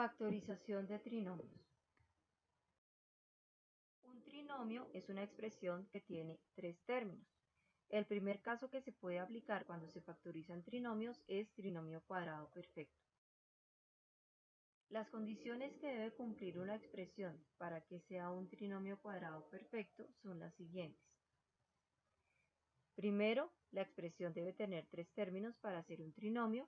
Factorización de trinomios. Un trinomio es una expresión que tiene tres términos. El primer caso que se puede aplicar cuando se factorizan trinomios es trinomio cuadrado perfecto. Las condiciones que debe cumplir una expresión para que sea un trinomio cuadrado perfecto son las siguientes. Primero, la expresión debe tener tres términos para ser un trinomio.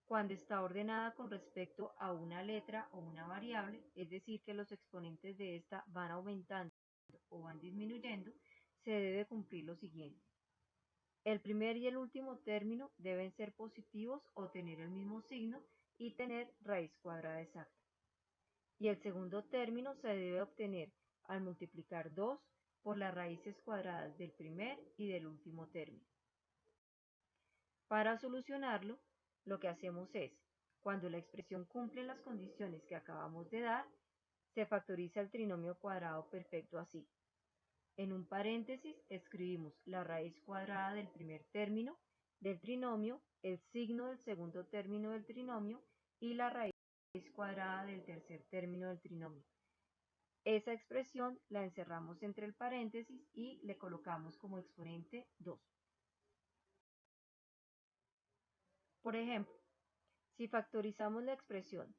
Cuando está ordenada con respecto a una letra o una variable, es decir, que los exponentes de esta van aumentando o van disminuyendo, se debe cumplir lo siguiente. El primer y el último término deben ser positivos o tener el mismo signo y tener raíz cuadrada exacta. Y el segundo término se debe obtener al multiplicar 2 por las raíces cuadradas del primer y del último término. Para solucionarlo, lo que hacemos es, cuando la expresión cumple las condiciones que acabamos de dar, se factoriza el trinomio cuadrado perfecto así. En un paréntesis escribimos la raíz cuadrada del primer término del trinomio, el signo del segundo término del trinomio y la raíz cuadrada del tercer término del trinomio. Esa expresión la encerramos entre el paréntesis y le colocamos como exponente 2. Por ejemplo, si factorizamos la expresión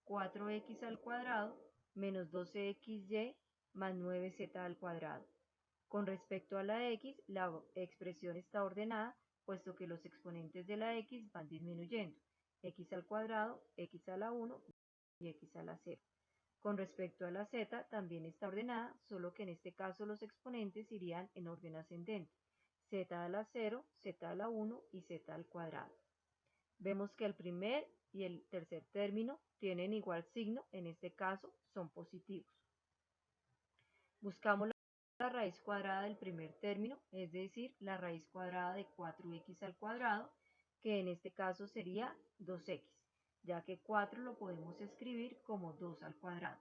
4x al cuadrado menos 12xy más 9z al cuadrado. Con respecto a la x, la expresión está ordenada, puesto que los exponentes de la x van disminuyendo. X al cuadrado, x a la 1 y x a la 0. Con respecto a la z, también está ordenada, solo que en este caso los exponentes irían en orden ascendente. Z a la 0, z a la 1 y z al cuadrado. Vemos que el primer y el tercer término tienen igual signo, en este caso son positivos. Buscamos la raíz cuadrada del primer término, es decir, la raíz cuadrada de 4x al cuadrado, que en este caso sería 2x, ya que 4 lo podemos escribir como 2 al cuadrado,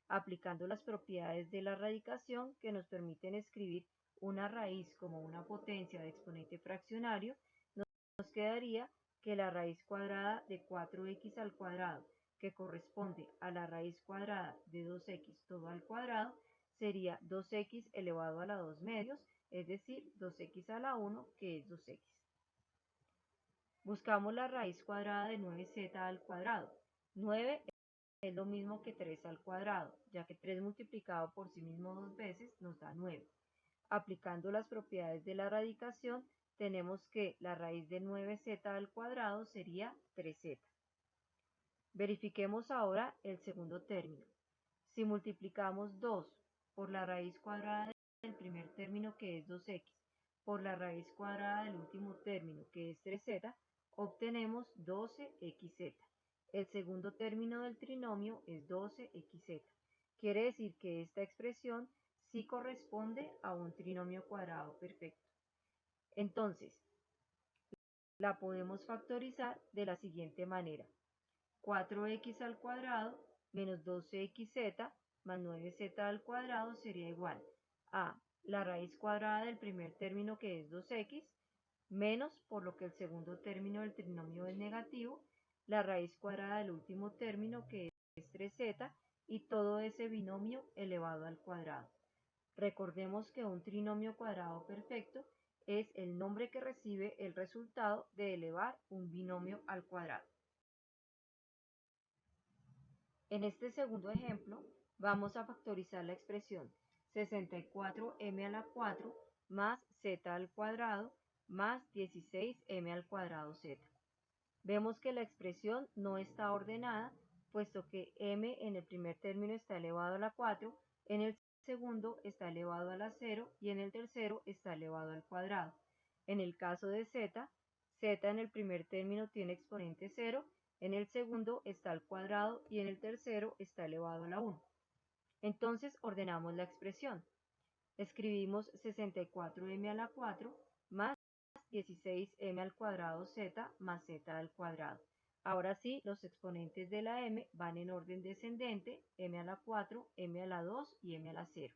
aplicando las propiedades de la radicación que nos permiten escribir una raíz como una potencia de exponente fraccionario. Nos quedaría que la raíz cuadrada de 4x al cuadrado, que corresponde a la raíz cuadrada de 2x todo al cuadrado, sería 2x elevado a la 2 medios, es decir, 2x a la 1, que es 2x. Buscamos la raíz cuadrada de 9z al cuadrado. 9 es lo mismo que 3 al cuadrado, ya que 3 multiplicado por sí mismo dos veces nos da 9. Aplicando las propiedades de la radicación, tenemos que la raíz de 9z al cuadrado sería 3z. Verifiquemos ahora el segundo término. Si multiplicamos 2 por la raíz cuadrada del primer término, que es 2x, por la raíz cuadrada del último término, que es 3z, obtenemos 12xz. El segundo término del trinomio es 12xz. Quiere decir que esta expresión sí corresponde a un trinomio cuadrado perfecto. Entonces, la podemos factorizar de la siguiente manera. 4x al cuadrado menos 12xz más 9z al cuadrado sería igual a la raíz cuadrada del primer término, que es 2x, menos, por lo que el segundo término del trinomio es negativo, la raíz cuadrada del último término, que es 3z, y todo ese binomio elevado al cuadrado. Recordemos que un trinomio cuadrado perfecto es el nombre que recibe el resultado de elevar un binomio al cuadrado. En este segundo ejemplo, vamos a factorizar la expresión 64m a la 4 más z al cuadrado más 16m al cuadrado z. Vemos que la expresión no está ordenada, puesto que m en el primer término está elevado a la 4, en el segundo está elevado a la 0 y en el tercero está elevado al cuadrado. En el caso de z, z en el primer término tiene exponente 0, en el segundo está al cuadrado y en el tercero está elevado a la 1. Entonces ordenamos la expresión. Escribimos 64m a la 4 más 16m al cuadrado z más z al cuadrado. Ahora sí, los exponentes de la m van en orden descendente, m a la 4, m a la 2 y m a la 0.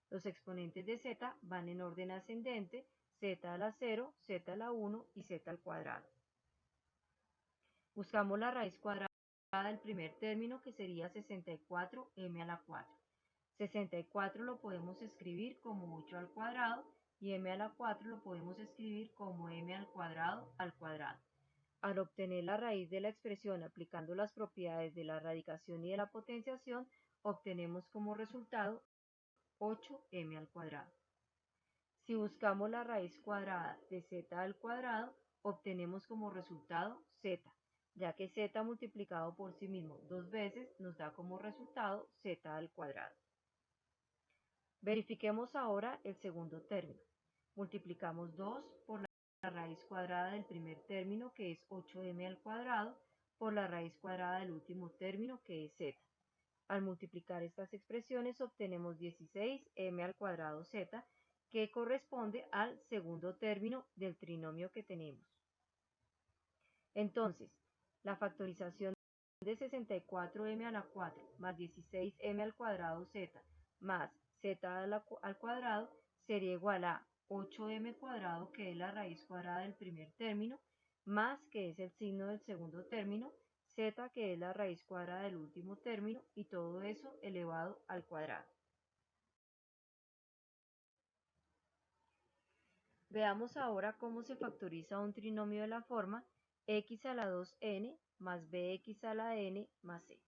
Los exponentes de z van en orden ascendente, z a la 0, z a la 1 y z al cuadrado. Buscamos la raíz cuadrada del primer término, que sería 64m a la 4. 64 lo podemos escribir como 8 al cuadrado y m a la 4 lo podemos escribir como m al cuadrado al cuadrado. Al obtener la raíz de la expresión aplicando las propiedades de la radicación y de la potenciación, obtenemos como resultado 8m al cuadrado. Si buscamos la raíz cuadrada de z al cuadrado, obtenemos como resultado z, ya que z multiplicado por sí mismo dos veces nos da como resultado z al cuadrado. Verifiquemos ahora el segundo término. Multiplicamos 2 por la raíz cuadrada del primer término, que es 8m al cuadrado, por la raíz cuadrada del último término, que es z. Al multiplicar estas expresiones obtenemos 16m al cuadrado z, que corresponde al segundo término del trinomio que tenemos. Entonces, la factorización de 64m a la 4 más 16m al cuadrado z más z al cuadrado sería igual a 8m cuadrado, que es la raíz cuadrada del primer término, más, que es el signo del segundo término, z, que es la raíz cuadrada del último término, y todo eso elevado al cuadrado. Veamos ahora cómo se factoriza un trinomio de la forma x a la 2n más bx a la n más c.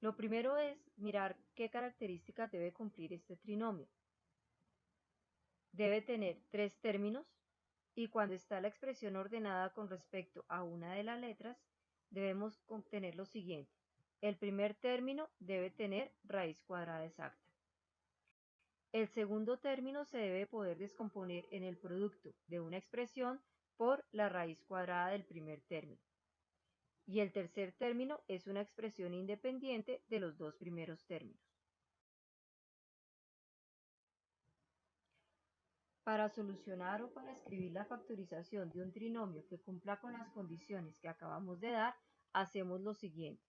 Lo primero es mirar qué características debe cumplir este trinomio. Debe tener tres términos, y cuando está la expresión ordenada con respecto a una de las letras, debemos obtener lo siguiente. El primer término debe tener raíz cuadrada exacta. El segundo término se debe poder descomponer en el producto de una expresión por la raíz cuadrada del primer término. Y el tercer término es una expresión independiente de los dos primeros términos. Para solucionar o para escribir la factorización de un trinomio que cumpla con las condiciones que acabamos de dar, hacemos lo siguiente.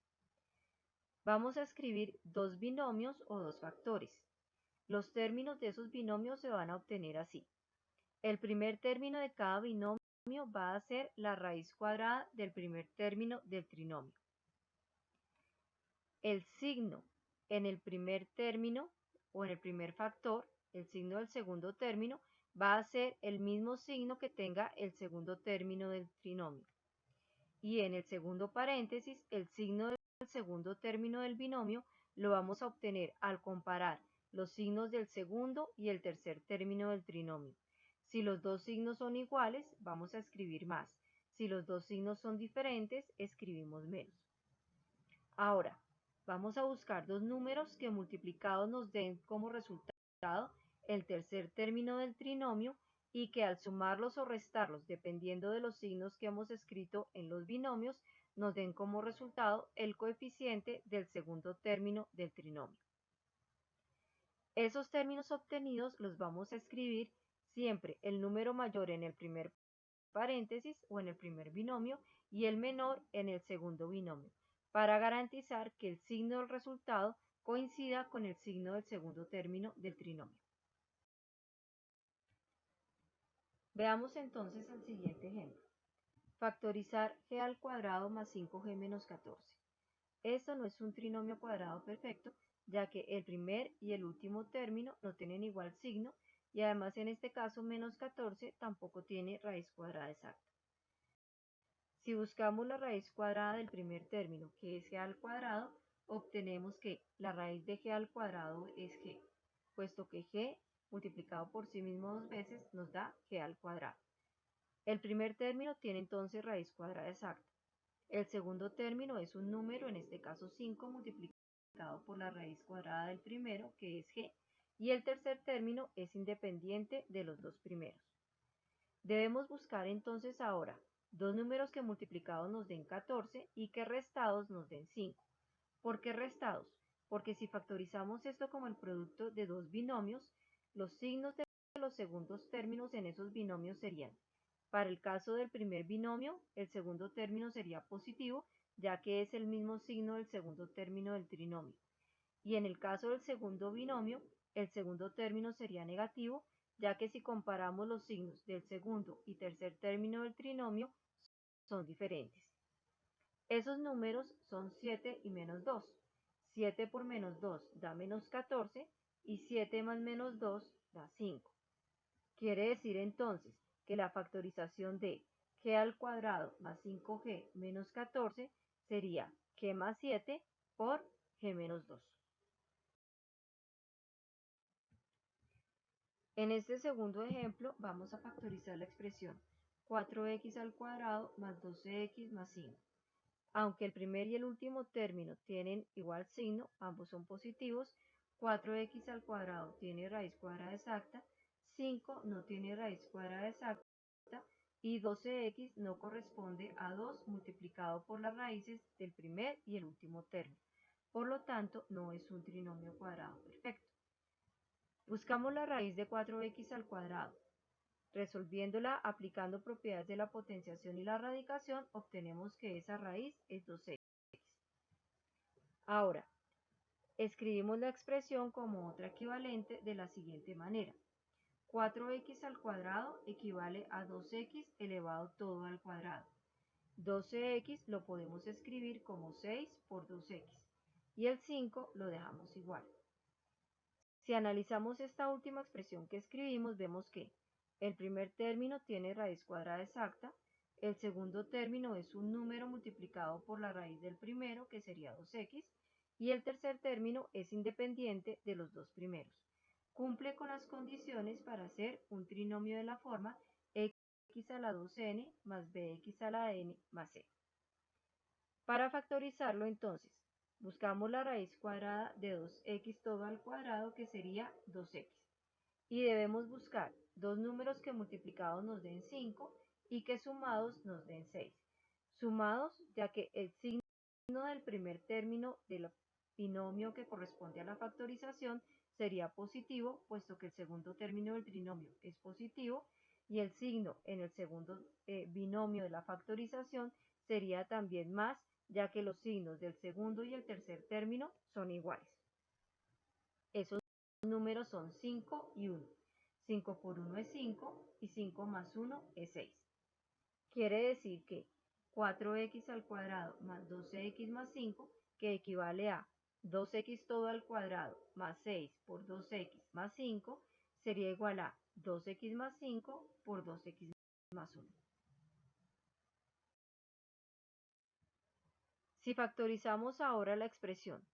Vamos a escribir dos binomios o dos factores. Los términos de esos binomios se van a obtener así. El primer término de cada binomio va a ser la raíz cuadrada del primer término del trinomio. El signo en el primer término o en el primer factor, el signo del segundo término, va a ser el mismo signo que tenga el segundo término del trinomio. Y en el segundo paréntesis, el signo del segundo término del binomio lo vamos a obtener al comparar los signos del segundo y el tercer término del trinomio. Si los dos signos son iguales, vamos a escribir más. Si los dos signos son diferentes, escribimos menos. Ahora, vamos a buscar dos números que multiplicados nos den como resultado el tercer término del trinomio, y que al sumarlos o restarlos, dependiendo de los signos que hemos escrito en los binomios, nos den como resultado el coeficiente del segundo término del trinomio. Esos términos obtenidos los vamos a escribir siempre el número mayor en el primer paréntesis o en el primer binomio y el menor en el segundo binomio, para garantizar que el signo del resultado coincida con el signo del segundo término del trinomio. Veamos entonces el siguiente ejemplo. Factorizar g al cuadrado más 5g menos 14. Esto no es un trinomio cuadrado perfecto, ya que el primer y el último término no tienen igual signo, y además en este caso menos 14 tampoco tiene raíz cuadrada exacta. Si buscamos la raíz cuadrada del primer término, que es g al cuadrado, obtenemos que la raíz de g al cuadrado es g, puesto que g multiplicado por sí mismo dos veces nos da g al cuadrado. El primer término tiene entonces raíz cuadrada exacta. El segundo término es un número, en este caso 5, multiplicado por la raíz cuadrada del primero, que es g, y el tercer término es independiente de los dos primeros. Debemos buscar entonces ahora dos números que multiplicados nos den 14 y que restados nos den 5. ¿Por qué restados? Porque si factorizamos esto como el producto de dos binomios, los signos de los segundos términos en esos binomios serían: para el caso del primer binomio, el segundo término sería positivo, ya que es el mismo signo del segundo término del trinomio. Y en el caso del segundo binomio, el segundo término sería negativo, ya que si comparamos los signos del segundo y tercer término del trinomio, son diferentes. Esos números son 7 y menos 2. 7 por menos 2 da menos 14 y 7 más menos 2 da 5. Quiere decir entonces que la factorización de g al cuadrado más 5g menos 14 sería g más 7 por g menos 2. En este segundo ejemplo vamos a factorizar la expresión 4x al cuadrado más 12x más 5. Aunque el primer y el último término tienen igual signo, ambos son positivos, 4x al cuadrado tiene raíz cuadrada exacta, 5 no tiene raíz cuadrada exacta y 12x no corresponde a 2 multiplicado por las raíces del primer y el último término. Por lo tanto, no es un trinomio cuadrado perfecto. Buscamos la raíz de 4x al cuadrado. Resolviéndola aplicando propiedades de la potenciación y la radicación, obtenemos que esa raíz es 2x. Ahora, escribimos la expresión como otra equivalente de la siguiente manera. 4x al cuadrado equivale a 2x elevado todo al cuadrado. 12x lo podemos escribir como 6 por 2x y el 5 lo dejamos igual. Si analizamos esta última expresión que escribimos, vemos que el primer término tiene raíz cuadrada exacta, el segundo término es un número multiplicado por la raíz del primero, que sería 2x, y el tercer término es independiente de los dos primeros. Cumple con las condiciones para ser un trinomio de la forma x a la 2n más bx a la n más c. Para factorizarlo entonces, buscamos la raíz cuadrada de 2x todo al cuadrado, que sería 2x. Y debemos buscar dos números que multiplicados nos den 5 y que sumados nos den 6. Sumados, ya que el signo del primer término del binomio que corresponde a la factorización sería positivo, puesto que el segundo término del trinomio es positivo, y el signo en el segundo binomio de la factorización sería también más, ya que los signos del segundo y el tercer término son iguales. Esos números son 5 y 1. 5 por 1 es 5 y 5 más 1 es 6. Quiere decir que 4x al cuadrado más 12x más 5, que equivale a 2x todo al cuadrado más 6 por 2x más 5, sería igual a 2x más 5 por 2x más 1. Si factorizamos ahora la expresión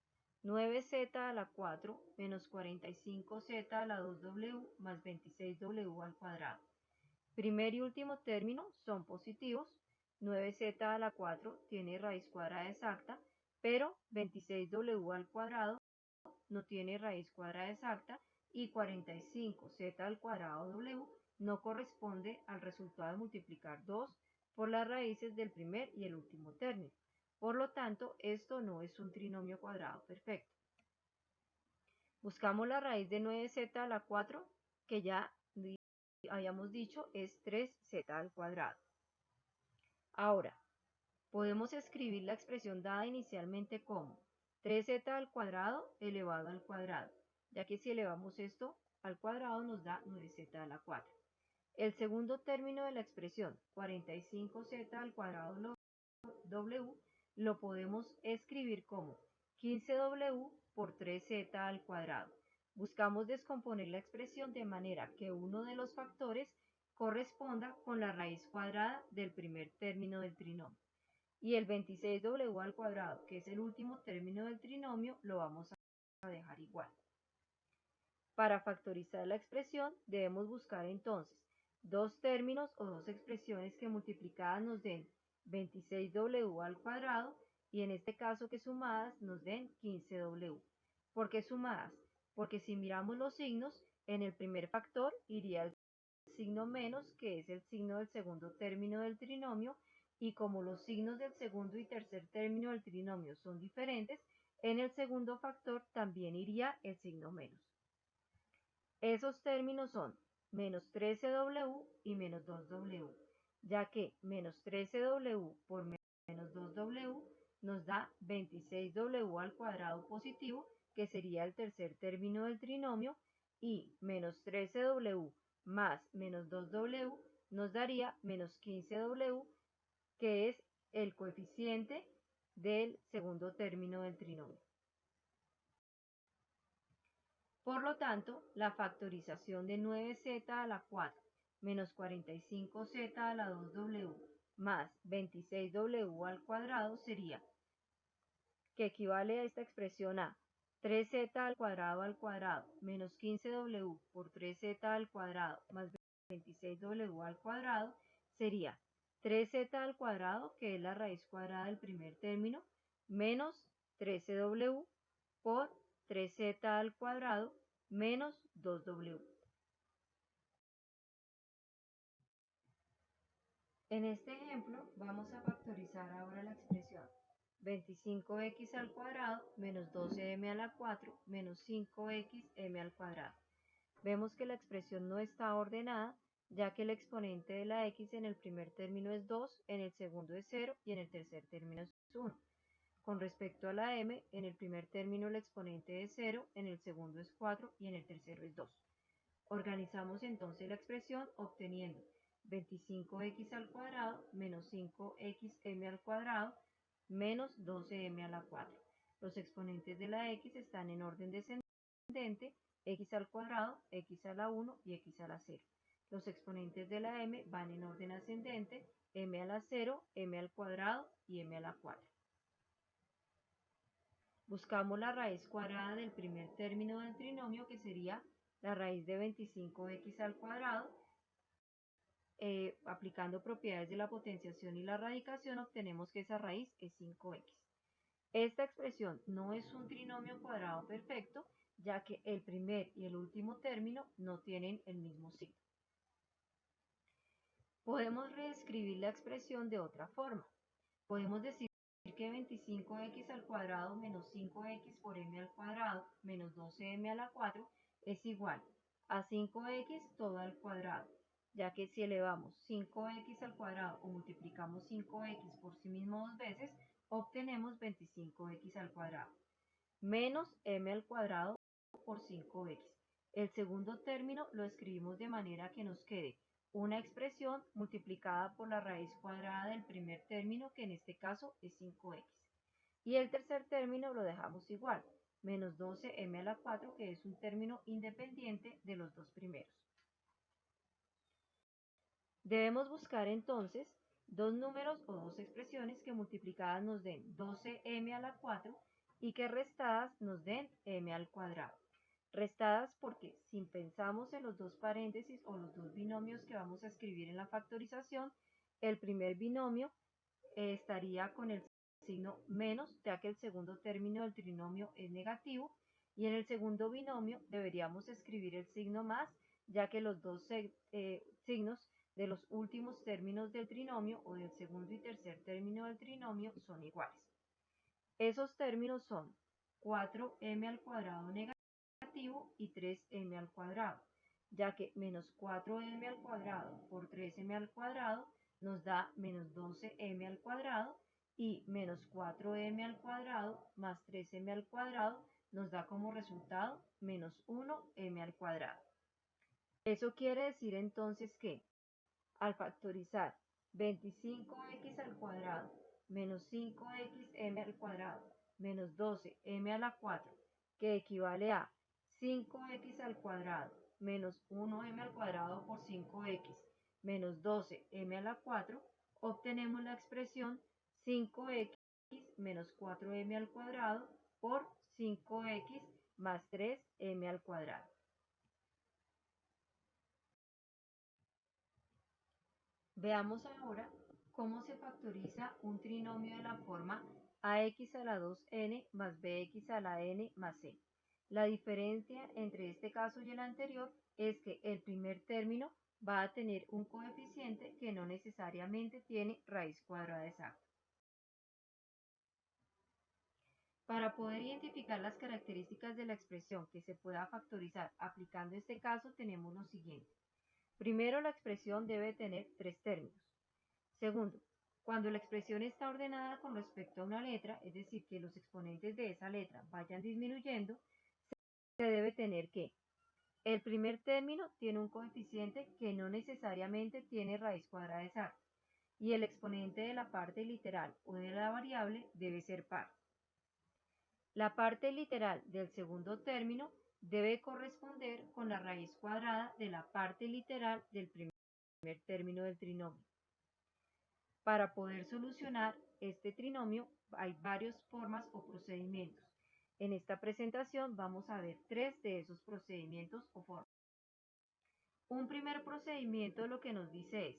9z a la 4 menos 45z a la 2w más 26w al cuadrado. Primer y último término son positivos. 9z a la 4 tiene raíz cuadrada exacta, pero 26w al cuadrado no tiene raíz cuadrada exacta y 45z al cuadrado w no corresponde al resultado de multiplicar 2 por las raíces del primer y el último término. Por lo tanto, esto no es un trinomio cuadrado perfecto. Buscamos la raíz de 9z a la 4, que ya habíamos dicho es 3z al cuadrado. Ahora, podemos escribir la expresión dada inicialmente como 3z al cuadrado elevado al cuadrado, ya que si elevamos esto al cuadrado nos da 9z a la 4. El segundo término de la expresión 45z al cuadrado w lo podemos escribir como 15w por 3z al cuadrado. Buscamos descomponer la expresión de manera que uno de los factores corresponda con la raíz cuadrada del primer término del trinomio. Y el 26w al cuadrado, que es el último término del trinomio, lo vamos a dejar igual. Para factorizar la expresión debemos buscar entonces dos términos o dos expresiones que multiplicadas nos den 26w al cuadrado y en este caso que sumadas nos den 15w. ¿Por qué sumadas? Porque si miramos los signos, en el primer factor iría el signo menos, que es el signo del segundo término del trinomio, y como los signos del segundo y tercer término del trinomio son diferentes, en el segundo factor también iría el signo menos. Esos términos son menos 13w y menos 2w, ya que menos 13w por menos 2w nos da 26w al cuadrado positivo, que sería el tercer término del trinomio, y menos 13w más menos 2w nos daría menos 15w, que es el coeficiente del segundo término del trinomio. Por lo tanto, la factorización de 9z a la 4 menos 45z a la 2w más 26w al cuadrado sería, que equivale a esta expresión a 3z al cuadrado menos 15w por 3z al cuadrado más 26w al cuadrado sería 3z al cuadrado, que es la raíz cuadrada del primer término, menos 13w por 3z al cuadrado menos 2w. En este ejemplo vamos a factorizar ahora la expresión 25x al cuadrado menos 12m a la 4 menos 5xm al cuadrado. Vemos que la expresión no está ordenada, ya que el exponente de la x en el primer término es 2, en el segundo es 0 y en el tercer término es 1. Con respecto a la m, en el primer término el exponente es 0, en el segundo es 4 y en el tercero es 2. Organizamos entonces la expresión obteniendo 25x al cuadrado menos 5xm al cuadrado menos 12m a la 4. Los exponentes de la x están en orden descendente, x al cuadrado, x a la 1 y x a la 0. Los exponentes de la m van en orden ascendente, m a la 0, m al cuadrado y m a la 4. Buscamos la raíz cuadrada del primer término del trinomio, que sería la raíz de 25x al cuadrado. Aplicando propiedades de la potenciación y la radicación, obtenemos que esa raíz es 5x. Esta expresión no es un trinomio cuadrado perfecto, ya que el primer y el último término no tienen el mismo signo. Podemos reescribir la expresión de otra forma. Podemos decir que 25x al cuadrado menos 5x por m al cuadrado menos 12m a la 4 es igual a 5x todo al cuadrado, ya que si elevamos 5x al cuadrado o multiplicamos 5x por sí mismo dos veces, obtenemos 25x al cuadrado, menos m al cuadrado por 5x. El segundo término lo escribimos de manera que nos quede una expresión multiplicada por la raíz cuadrada del primer término, que en este caso es 5x. Y el tercer término lo dejamos igual, menos 12m a la 4, que es un término independiente de los dos primeros. Debemos buscar entonces dos números o dos expresiones que multiplicadas nos den 12m a la 4 y que restadas nos den m al cuadrado. Restadas porque si pensamos en los dos paréntesis o los dos binomios que vamos a escribir en la factorización, el primer binomio estaría con el signo menos, ya que el segundo término del trinomio es negativo, y en el segundo binomio deberíamos escribir el signo más, ya que los dos signos de los últimos términos del trinomio o del segundo y tercer término del trinomio son iguales. Esos términos son 4m al cuadrado negativo y 3m al cuadrado, ya que menos 4m al cuadrado por 3m al cuadrado nos da menos 12m al cuadrado, y menos 4m al cuadrado más 3m al cuadrado nos da como resultado menos 1m al cuadrado. Eso quiere decir entonces que al factorizar 25x al cuadrado menos 5xm al cuadrado menos 12m a la 4, que equivale a 5x al cuadrado menos 1m al cuadrado por 5x menos 12m a la 4, obtenemos la expresión 5x menos 4m al cuadrado por 5x más 3m al cuadrado. Veamos ahora cómo se factoriza un trinomio de la forma ax a la 2n más bx a la n más c. La diferencia entre este caso y el anterior es que el primer término va a tener un coeficiente que no necesariamente tiene raíz cuadrada exacta. Para poder identificar las características de la expresión que se pueda factorizar aplicando este caso, tenemos lo siguiente. Primero, la expresión debe tener tres términos. Segundo, cuando la expresión está ordenada con respecto a una letra, es decir, que los exponentes de esa letra vayan disminuyendo, se debe tener que el primer término tiene un coeficiente que no necesariamente tiene raíz cuadrada exacta. y el exponente de la parte literal o de la variable debe ser par. La parte literal del segundo término debe corresponder con la raíz cuadrada de la parte literal del primer término del trinomio. Para poder solucionar este trinomio hay varias formas o procedimientos. En esta presentación vamos a ver 3 de esos procedimientos o formas. Un primer procedimiento lo que nos dice es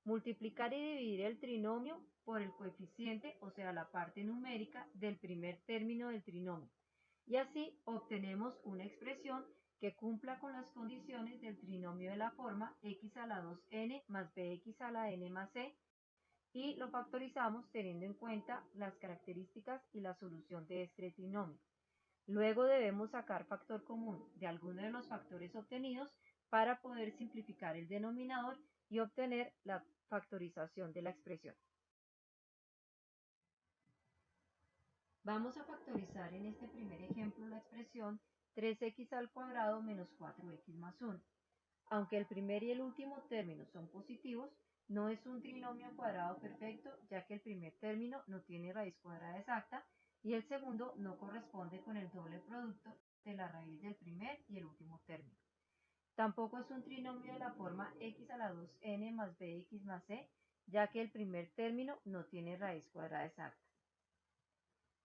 multiplicar y dividir el trinomio por el coeficiente, o sea, la parte numérica del primer término del trinomio. Y así obtenemos una expresión que cumpla con las condiciones del trinomio de la forma x a la 2n más bx a la n más c, y lo factorizamos teniendo en cuenta las características y la solución de este trinomio. Luego debemos sacar factor común de alguno de los factores obtenidos para poder simplificar el denominador y obtener la factorización de la expresión. Vamos a factorizar en este primer ejemplo la expresión 3x al cuadrado menos 4x más 1. Aunque el primer y el último término son positivos, no es un trinomio cuadrado perfecto, ya que el primer término no tiene raíz cuadrada exacta y el segundo no corresponde con el doble producto de la raíz del primer y el último término. Tampoco es un trinomio de la forma x a la 2n más bx más c, ya que el primer término no tiene raíz cuadrada exacta.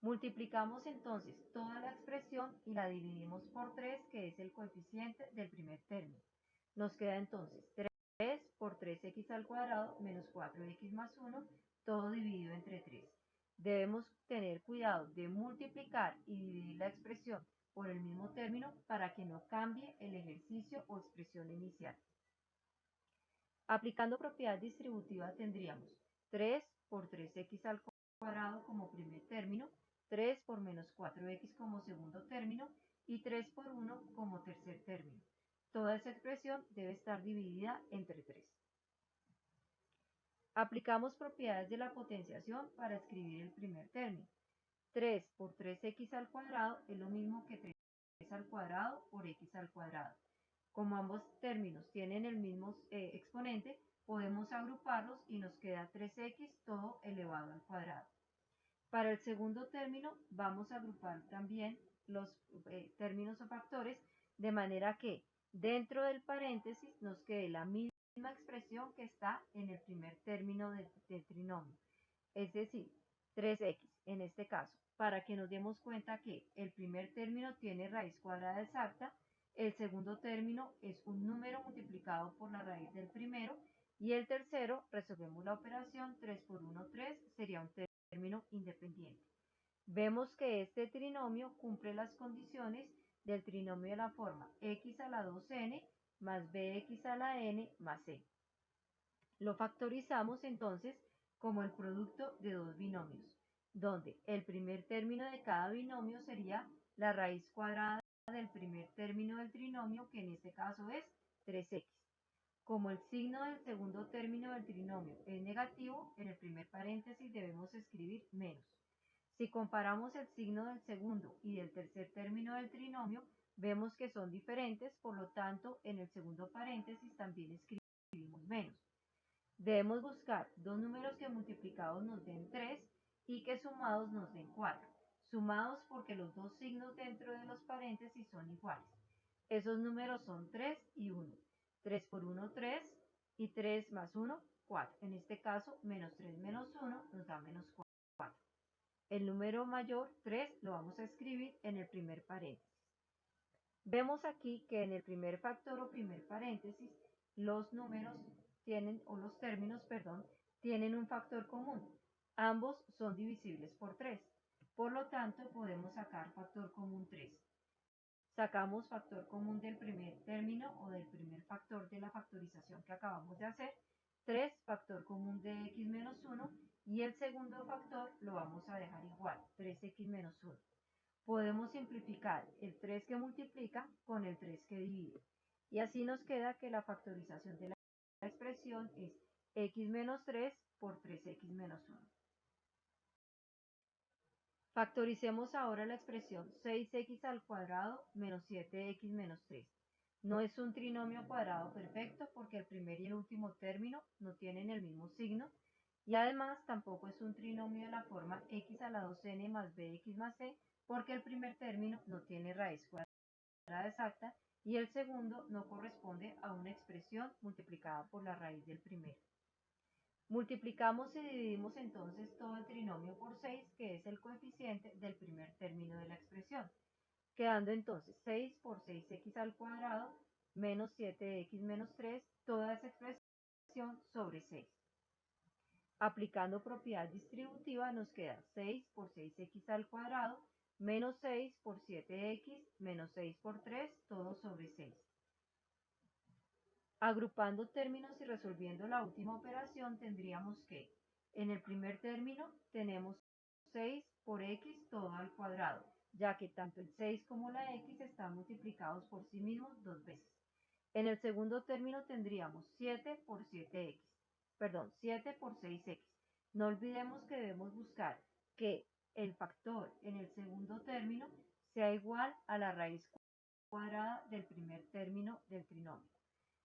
Multiplicamos entonces toda la expresión y la dividimos por 3, que es el coeficiente del primer término. Nos queda entonces 3 por 3x al cuadrado menos 4x más 1, todo dividido entre 3. Debemos tener cuidado de multiplicar y dividir la expresión por el mismo término para que no cambie el ejercicio o expresión inicial. Aplicando propiedad distributiva tendríamos 3 por 3x al cuadrado como primer término, 3 por menos 4x como segundo término y 3 por 1 como tercer término. Toda esa expresión debe estar dividida entre 3. Aplicamos propiedades de la potenciación para escribir el primer término. 3 por 3x al cuadrado es lo mismo que 3 al cuadrado por x al cuadrado. Como ambos términos tienen el mismo exponente, podemos agruparlos y nos queda 3x todo elevado al cuadrado. Para el segundo término vamos a agrupar también los términos o factores, de manera que dentro del paréntesis nos quede la misma expresión que está en el primer término del trinomio, es decir, 3x en este caso, para que nos demos cuenta que el primer término tiene raíz cuadrada exacta, el segundo término es un número multiplicado por la raíz del primero, y el tercero, resolvemos la operación, 3 por 1, 3, sería un término independiente. Vemos que este trinomio cumple las condiciones del trinomio de la forma x a la 2n más bx a la n más c. Lo factorizamos entonces como el producto de dos binomios, donde el primer término de cada binomio sería la raíz cuadrada del primer término del trinomio, que en este caso es 3x. Como el signo del segundo término del trinomio es negativo, en el primer paréntesis debemos escribir menos. Si comparamos el signo del segundo y del tercer término del trinomio, vemos que son diferentes, por lo tanto, en el segundo paréntesis también escribimos menos. Debemos buscar dos números que multiplicados nos den 3 y que sumados nos den 4. Sumados porque los dos signos dentro de los paréntesis son iguales. Esos números son 3 y 1. 3 por 1, 3 y 3 más 1, 4. En este caso, menos 3 menos 1 nos da menos 4. El número mayor, 3, lo vamos a escribir en el primer paréntesis. Vemos aquí que en el primer factor o primer paréntesis, los términos, tienen un factor común. Ambos son divisibles por 3. Por lo tanto, podemos sacar factor común 3. Sacamos factor común del primer término o del primer factor de la factorización que acabamos de hacer. 3 factor común de x menos 1 y el segundo factor lo vamos a dejar igual, 3x menos 1. Podemos simplificar el 3 que multiplica con el 3 que divide. Y así nos queda que la factorización de la expresión es x menos 3 por 3x menos 1. Factoricemos ahora la expresión 6x al cuadrado menos 7x menos 3. No es un trinomio cuadrado perfecto porque el primer y el último término no tienen el mismo signo Y además tampoco es un trinomio de la forma x a la 2n más bx más c, porque el primer término no tiene raíz cuadrada exacta y el segundo no corresponde a una expresión multiplicada por la raíz del primero. Multiplicamos y dividimos entonces todo el trinomio por 6, que es el coeficiente del primer término de la expresión, quedando entonces 6 por 6x al cuadrado menos 7x menos 3, toda esa expresión sobre 6. Aplicando propiedad distributiva nos queda 6 por 6x al cuadrado menos 6 por 7x menos 6 por 3, todo sobre 6. Agrupando términos y resolviendo la última operación tendríamos que en el primer término tenemos 6 por x todo al cuadrado, ya que tanto el 6 como la x están multiplicados por sí mismos dos veces. En el segundo término tendríamos 7 por 7x, perdón, 7 por 6x. No olvidemos que debemos buscar que el factor en el segundo término sea igual a la raíz cuadrada del primer término del trinomio.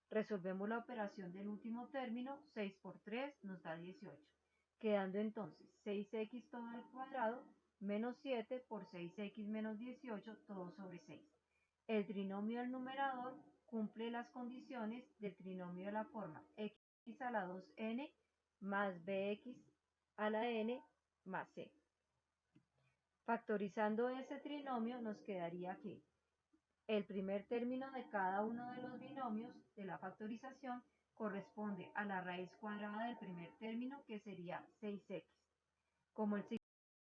Resolvemos la operación del último término, 6 por 3 nos da 18, quedando entonces 6x todo al cuadrado menos 7 por 6x menos 18 todo sobre 6. El trinomio del numerador cumple las condiciones del trinomio de la forma x a la 2n más bx a la n más c. Factorizando ese trinomio nos quedaría que el primer término de cada uno de los binomios de la factorización corresponde a la raíz cuadrada del primer término, que sería 6x. Como el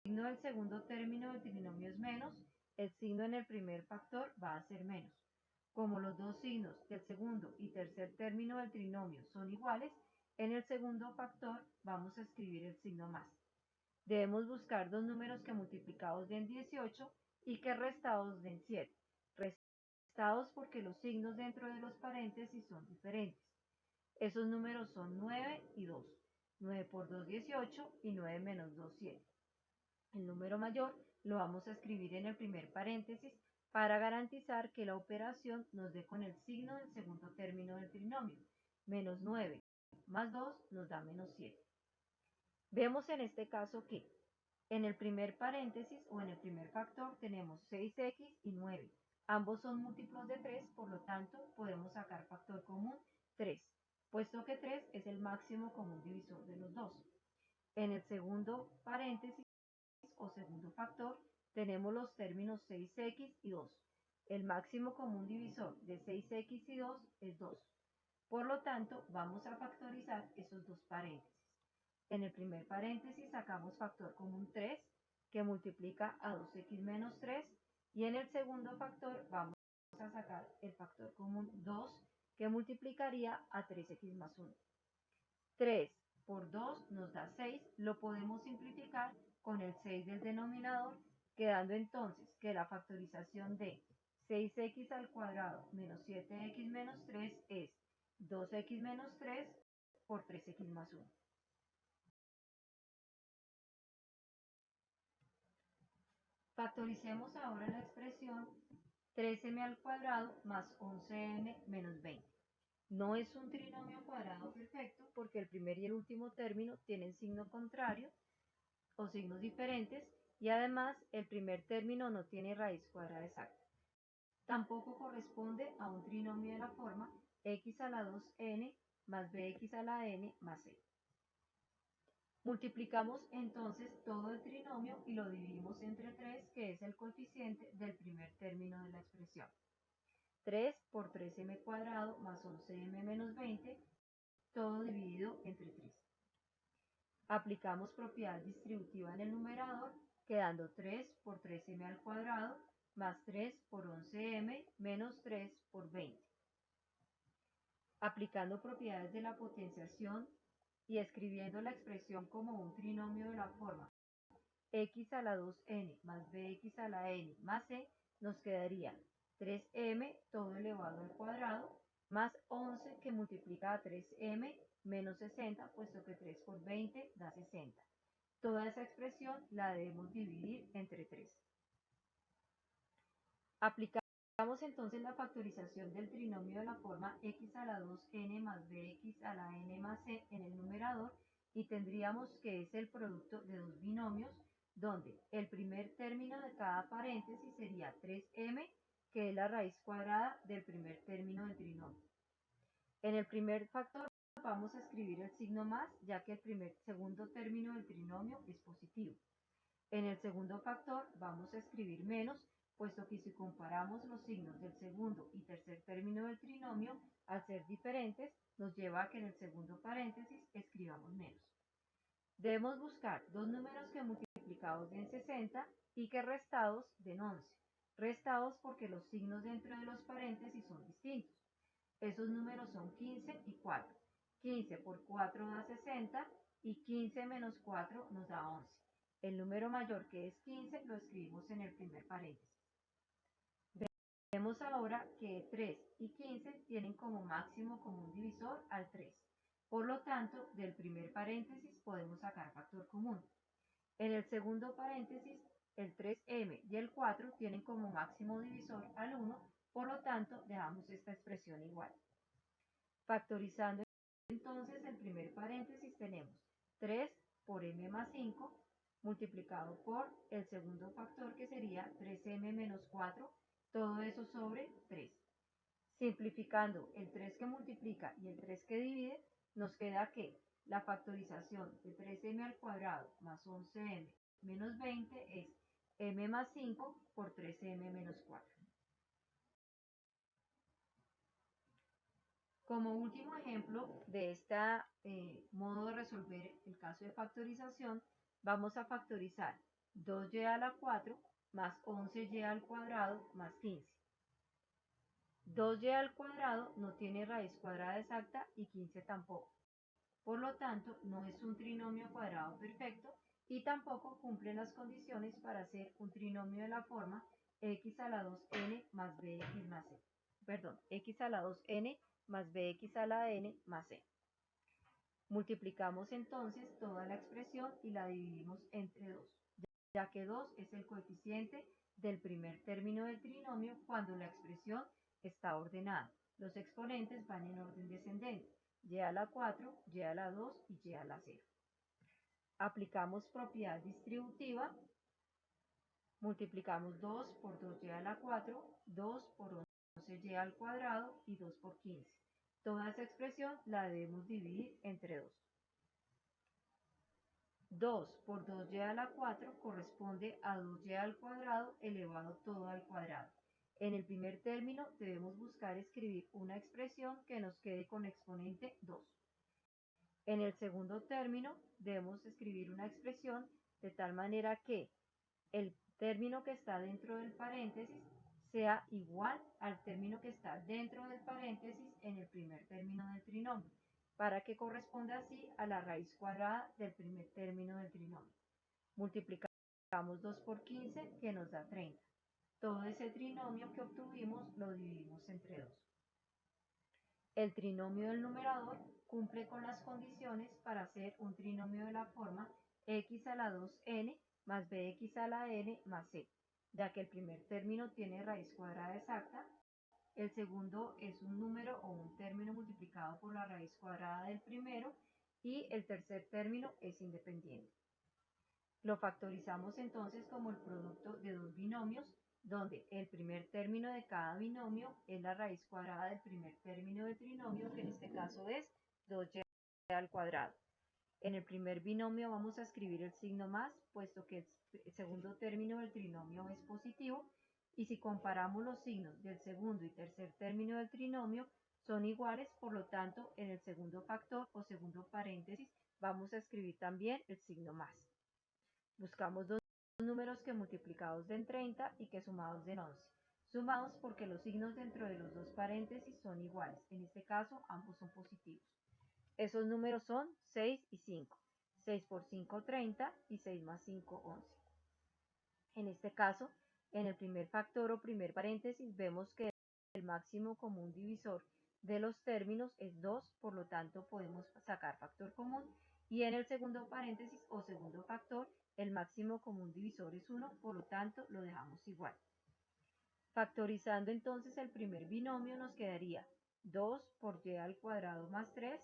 signo del segundo término del trinomio es menos, el signo en el primer factor va a ser menos. Como los dos signos del segundo y tercer término del trinomio son iguales, en el segundo factor vamos a escribir el signo más. Debemos buscar dos números que multiplicados den 18 y que restados den 7. Restados porque los signos dentro de los paréntesis son diferentes. Esos números son 9 y 2. 9 por 2, 18 y 9 menos 2, 7. El número mayor lo vamos a escribir en el primer paréntesis para garantizar que la operación nos dé con el signo del segundo término del trinomio. Menos 9 más 2 nos da menos 7. Vemos en este caso que en el primer paréntesis o en el primer factor tenemos 6x y 9. Ambos son múltiplos de 3, por lo tanto podemos sacar factor común 3, puesto que 3 es el máximo común divisor de los dos. En el segundo paréntesis o segundo factor tenemos los términos 6x y 2. El máximo común divisor de 6x y 2 es 2. Por lo tanto, vamos a factorizar esos dos paréntesis. En el primer paréntesis sacamos factor común 3, que multiplica a 2x menos 3, y en el segundo factor vamos a sacar el factor común 2, que multiplicaría a 3x más 1. 3 por 2 nos da 6, lo podemos simplificar con el 6 del denominador, quedando entonces que la factorización de 6x al cuadrado menos 7x menos 3 es 2x menos 3 por 3x más 1. Factoricemos ahora la expresión 3m al cuadrado más 11m menos 20. No es un trinomio cuadrado perfecto porque el primer y el último término tienen signo contrario o signos diferentes y además el primer término no tiene raíz cuadrada exacta. Tampoco corresponde a un trinomio de la forma x a la 2n más bx a la n más c. Multiplicamos entonces todo el trinomio y lo dividimos entre 3, que es el coeficiente del primer término de la expresión. 3 por 3m cuadrado más 11m menos 20, todo dividido entre 3. Aplicamos propiedad distributiva en el numerador, quedando 3 por 3m al cuadrado más 3 por 11m menos 3 por 20. Aplicando propiedades de la potenciación y escribiendo la expresión como un trinomio de la forma x a la 2n más bx a la n más c, nos quedaría 3m todo elevado al cuadrado más 11 que multiplica a 3m menos 60, puesto que 3 por 20 da 60. Toda esa expresión la debemos dividir entre 3. Aplicamos entonces la factorización del trinomio de la forma x a la 2n más bx a la n más c en el numerador, y tendríamos que es el producto de dos binomios, donde el primer término de cada paréntesis sería 3m, que es la raíz cuadrada del primer término del trinomio. En el primer factor vamos a escribir el signo más, ya que el segundo término del trinomio es positivo. En el segundo factor vamos a escribir menos, puesto que si comparamos los signos del segundo y tercer término del trinomio, al ser diferentes, nos lleva a que en el segundo paréntesis escribamos menos. Debemos buscar dos números que multiplicados den 60 y que restados den 11. Restados porque los signos dentro de los paréntesis son distintos. Esos números son 15 y 4. 15 por 4 da 60 y 15 menos 4 nos da 11. El número mayor, que es 15, lo escribimos en el primer paréntesis. Vemos ahora que 3 y 15 tienen como máximo común divisor al 3. Por lo tanto, del primer paréntesis podemos sacar factor común. En el segundo paréntesis, el 3m y el 4 tienen como máximo divisor al 1, por lo tanto, dejamos esta expresión igual. Factorizando entonces el primer paréntesis tenemos 3 por m más 5 multiplicado por el segundo factor, que sería 3m menos 4, todo eso sobre 3. Simplificando el 3 que multiplica y el 3 que divide, nos queda que la factorización de 3m al cuadrado más 11m menos 20 es m más 5 por 3m menos 4. Como último ejemplo de este modo de resolver el caso de factorización, vamos a factorizar 2y a la 4 más 11y al cuadrado más 15. 2y al cuadrado no tiene raíz cuadrada exacta y 15 tampoco. Por lo tanto, no es un trinomio cuadrado perfecto y tampoco cumple las condiciones para ser un trinomio de la forma x a la 2n más bx más c. Perdón, x a la 2n más bx a la n más c. Multiplicamos entonces toda la expresión y la dividimos entre 2, ya que 2 es el coeficiente del primer término del trinomio cuando la expresión está ordenada. Los exponentes van en orden descendente, y a la 4, y a la 2 y y a la 0. Aplicamos propiedad distributiva, multiplicamos 2 por 2y a la 4, 2 por 11y al cuadrado y 2 por 15. Toda esa expresión la debemos dividir entre 2. 2 por 2y a la 4 corresponde a 2y al cuadrado elevado todo al cuadrado. En el primer término debemos buscar escribir una expresión que nos quede con exponente 2. En el segundo término debemos escribir una expresión de tal manera que el término que está dentro del paréntesis sea igual al término que está dentro del paréntesis en el primer término del trinomio, para que corresponda así a la raíz cuadrada del primer término del trinomio. Multiplicamos 2 por 15, que nos da 30. Todo ese trinomio que obtuvimos lo dividimos entre 2. El trinomio del numerador cumple con las condiciones para ser un trinomio de la forma x a la 2n más bx a la n más c, ya que el primer término tiene raíz cuadrada exacta, el segundo es un número o un término multiplicado por la raíz cuadrada del primero y el tercer término es independiente. Lo factorizamos entonces como el producto de dos binomios, donde el primer término de cada binomio es la raíz cuadrada del primer término del trinomio, que en este caso es 2y al cuadrado. En el primer binomio vamos a escribir el signo más, puesto que el segundo término del trinomio es positivo, y si comparamos los signos del segundo y tercer término del trinomio, son iguales, por lo tanto, en el segundo factor o segundo paréntesis vamos a escribir también el signo más. Buscamos dos números que multiplicados den 30 y que sumados den 11. Sumados porque los signos dentro de los dos paréntesis son iguales. En este caso, ambos son positivos. Esos números son 6 y 5. 6 por 5, 30 y 6 más 5, 11. En este caso, en el primer factor o primer paréntesis, vemos que el máximo común divisor de los términos es 2, por lo tanto podemos sacar factor común. Y en el segundo paréntesis o segundo factor, el máximo común divisor es 1, por lo tanto lo dejamos igual. Factorizando entonces el primer binomio nos quedaría 2 por y al cuadrado más 3,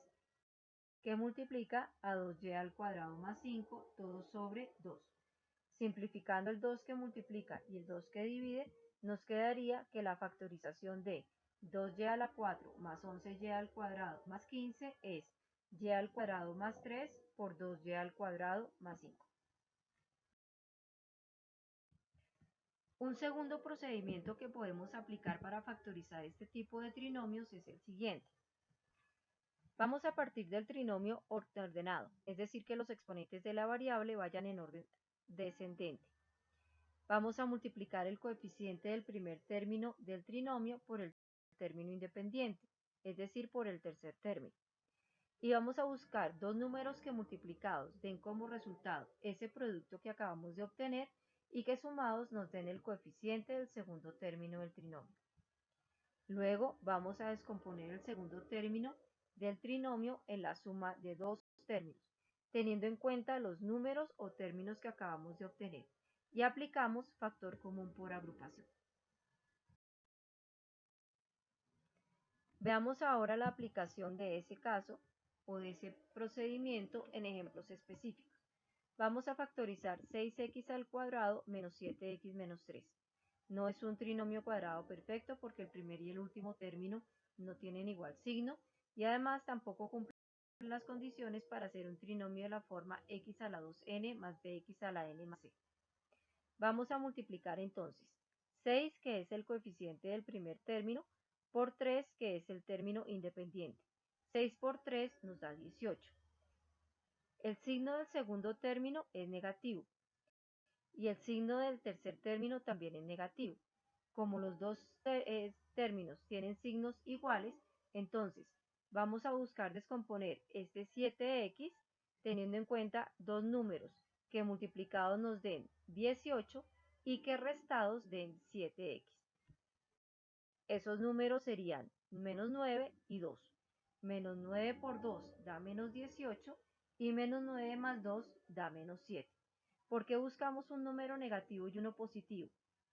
que multiplica a 2y al cuadrado más 5, todo sobre 2. Simplificando el 2 que multiplica y el 2 que divide, nos quedaría que la factorización de 2y a la 4 más 11y al cuadrado más 15 es y al cuadrado más 3 por 2y al cuadrado más 5. Un segundo procedimiento que podemos aplicar para factorizar este tipo de trinomios es el siguiente. Vamos a partir del trinomio ordenado, es decir, que los exponentes de la variable vayan en orden descendente. Vamos a multiplicar el coeficiente del primer término del trinomio por el término independiente, es decir, por el tercer término. Y vamos a buscar dos números que multiplicados den como resultado ese producto que acabamos de obtener y que sumados nos den el coeficiente del segundo término del trinomio. Luego vamos a descomponer el segundo término del trinomio en la suma de dos términos, teniendo en cuenta los números o términos que acabamos de obtener, y aplicamos factor común por agrupación. Veamos ahora la aplicación de ese caso o de ese procedimiento en ejemplos específicos. Vamos a factorizar 6x al cuadrado menos 7x menos 3. No es un trinomio cuadrado perfecto porque el primer y el último término no tienen igual signo y además tampoco cumplen las condiciones para hacer un trinomio de la forma x a la 2n más bx a la n más c. Vamos a multiplicar entonces 6, que es el coeficiente del primer término, por 3, que es el término independiente. 6 por 3 nos da 18. El signo del segundo término es negativo y el signo del tercer término también es negativo. Como los dos términos tienen signos iguales, entonces vamos a buscar descomponer este 7x teniendo en cuenta dos números que multiplicados nos den 18 y que restados den 7x. Esos números serían menos 9 y 2. Menos 9 por 2 da menos 18 y menos 9 más 2 da menos 7. ¿Por qué buscamos un número negativo y uno positivo?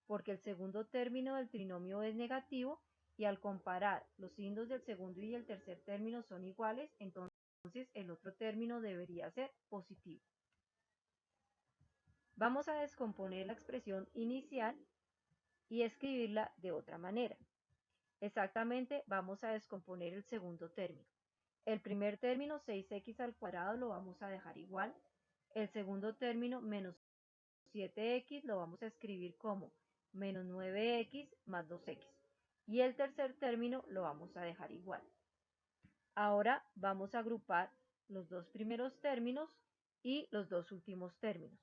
Porque el segundo término del trinomio es negativo y al comparar los signos del segundo y el tercer término son iguales, entonces el otro término debería ser positivo. Vamos a descomponer la expresión inicial y escribirla de otra manera. Exactamente, vamos a descomponer el segundo término. El primer término, 6x al cuadrado, lo vamos a dejar igual. El segundo término, menos 7x, lo vamos a escribir como menos 9x más 2x. Y el tercer término lo vamos a dejar igual. Ahora vamos a agrupar los dos primeros términos y los dos últimos términos.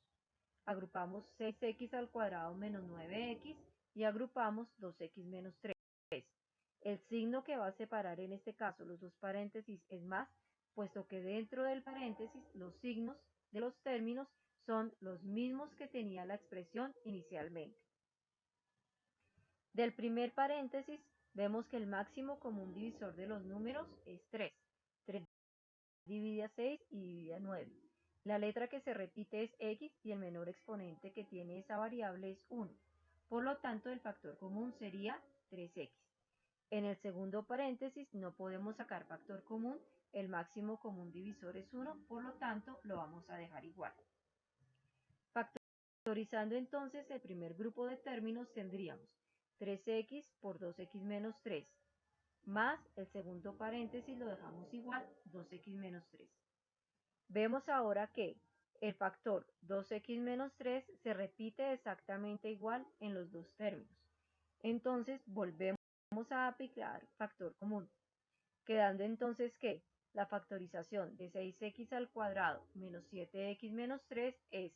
Agrupamos 6x al cuadrado menos 9x y agrupamos 2x menos 3. El signo que va a separar en este caso los dos paréntesis es más, puesto que dentro del paréntesis los signos de los términos son los mismos que tenía la expresión inicialmente. Del primer paréntesis vemos que el máximo común divisor de los números es 3. 3 divide a 6 y divide a 9. La letra que se repite es x y el menor exponente que tiene esa variable es 1. Por lo tanto, el factor común sería 3x. En el segundo paréntesis no podemos sacar factor común, el máximo común divisor es 1, por lo tanto lo vamos a dejar igual. Factorizando entonces el primer grupo de términos tendríamos 3x por 2x menos 3, más el segundo paréntesis lo dejamos igual, 2x menos 3. Vemos ahora que el factor 2x menos 3 se repite exactamente igual en los dos términos. Entonces volvemos a aplicar factor común, quedando entonces que la factorización de 6x al cuadrado menos 7x menos 3 es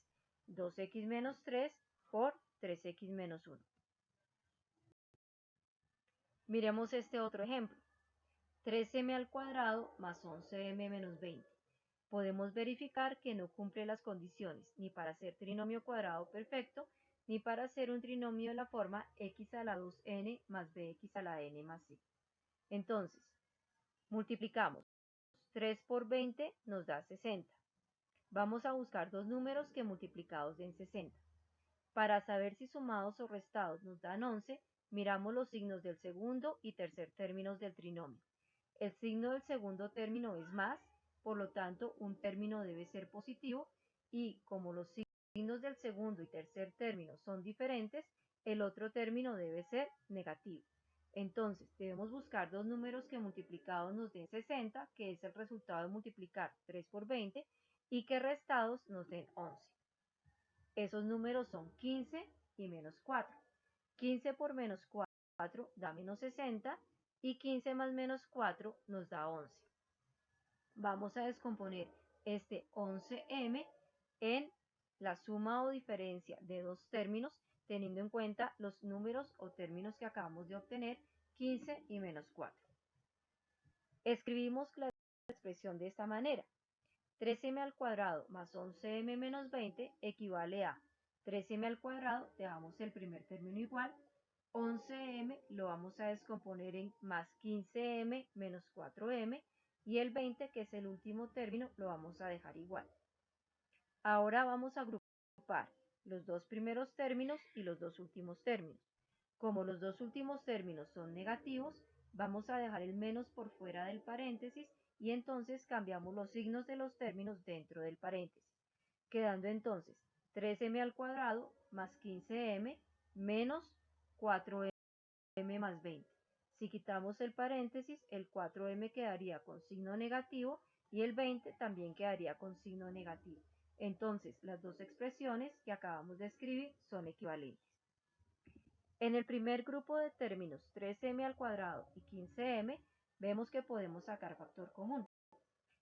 2x menos 3 por 3x menos 1. Miremos este otro ejemplo. 3m al cuadrado más 11m menos 20. Podemos verificar que no cumple las condiciones ni para ser trinomio cuadrado perfecto ni para ser un trinomio de la forma x a la 2n más bx a la n más c. Entonces, multiplicamos 3 por 20 nos da 60. Vamos a buscar dos números que multiplicados den 60. Para saber si sumados o restados nos dan 11, miramos los signos del segundo y tercer términos del trinomio. El signo del segundo término es más, por lo tanto un término debe ser positivo y como los signos del segundo y tercer término son diferentes, el otro término debe ser negativo. Entonces debemos buscar dos números que multiplicados nos den 60, que es el resultado de multiplicar 3 por 20, y que restados nos den 11. Esos números son 15 y menos 4. 15 por menos 4 da menos 60 y 15 más menos 4 nos da 11. Vamos a descomponer este 11m en la suma o diferencia de dos términos, teniendo en cuenta los números o términos que acabamos de obtener, 15 y menos 4. Escribimos la expresión de esta manera. 3m al cuadrado más 11m menos 20 equivale a 3m al cuadrado, dejamos el primer término igual, 11m lo vamos a descomponer en más 15m menos 4m, y el 20, que es el último término, lo vamos a dejar igual. Ahora vamos a agrupar los dos primeros términos y los dos últimos términos. Como los dos últimos términos son negativos, vamos a dejar el menos por fuera del paréntesis y entonces cambiamos los signos de los términos dentro del paréntesis, quedando entonces 3m al cuadrado más 15m menos 4m más 20. Si quitamos el paréntesis, el 4m quedaría con signo negativo y el 20 también quedaría con signo negativo. Entonces, las dos expresiones que acabamos de escribir son equivalentes. En el primer grupo de términos 3m al cuadrado y 15m, vemos que podemos sacar factor común.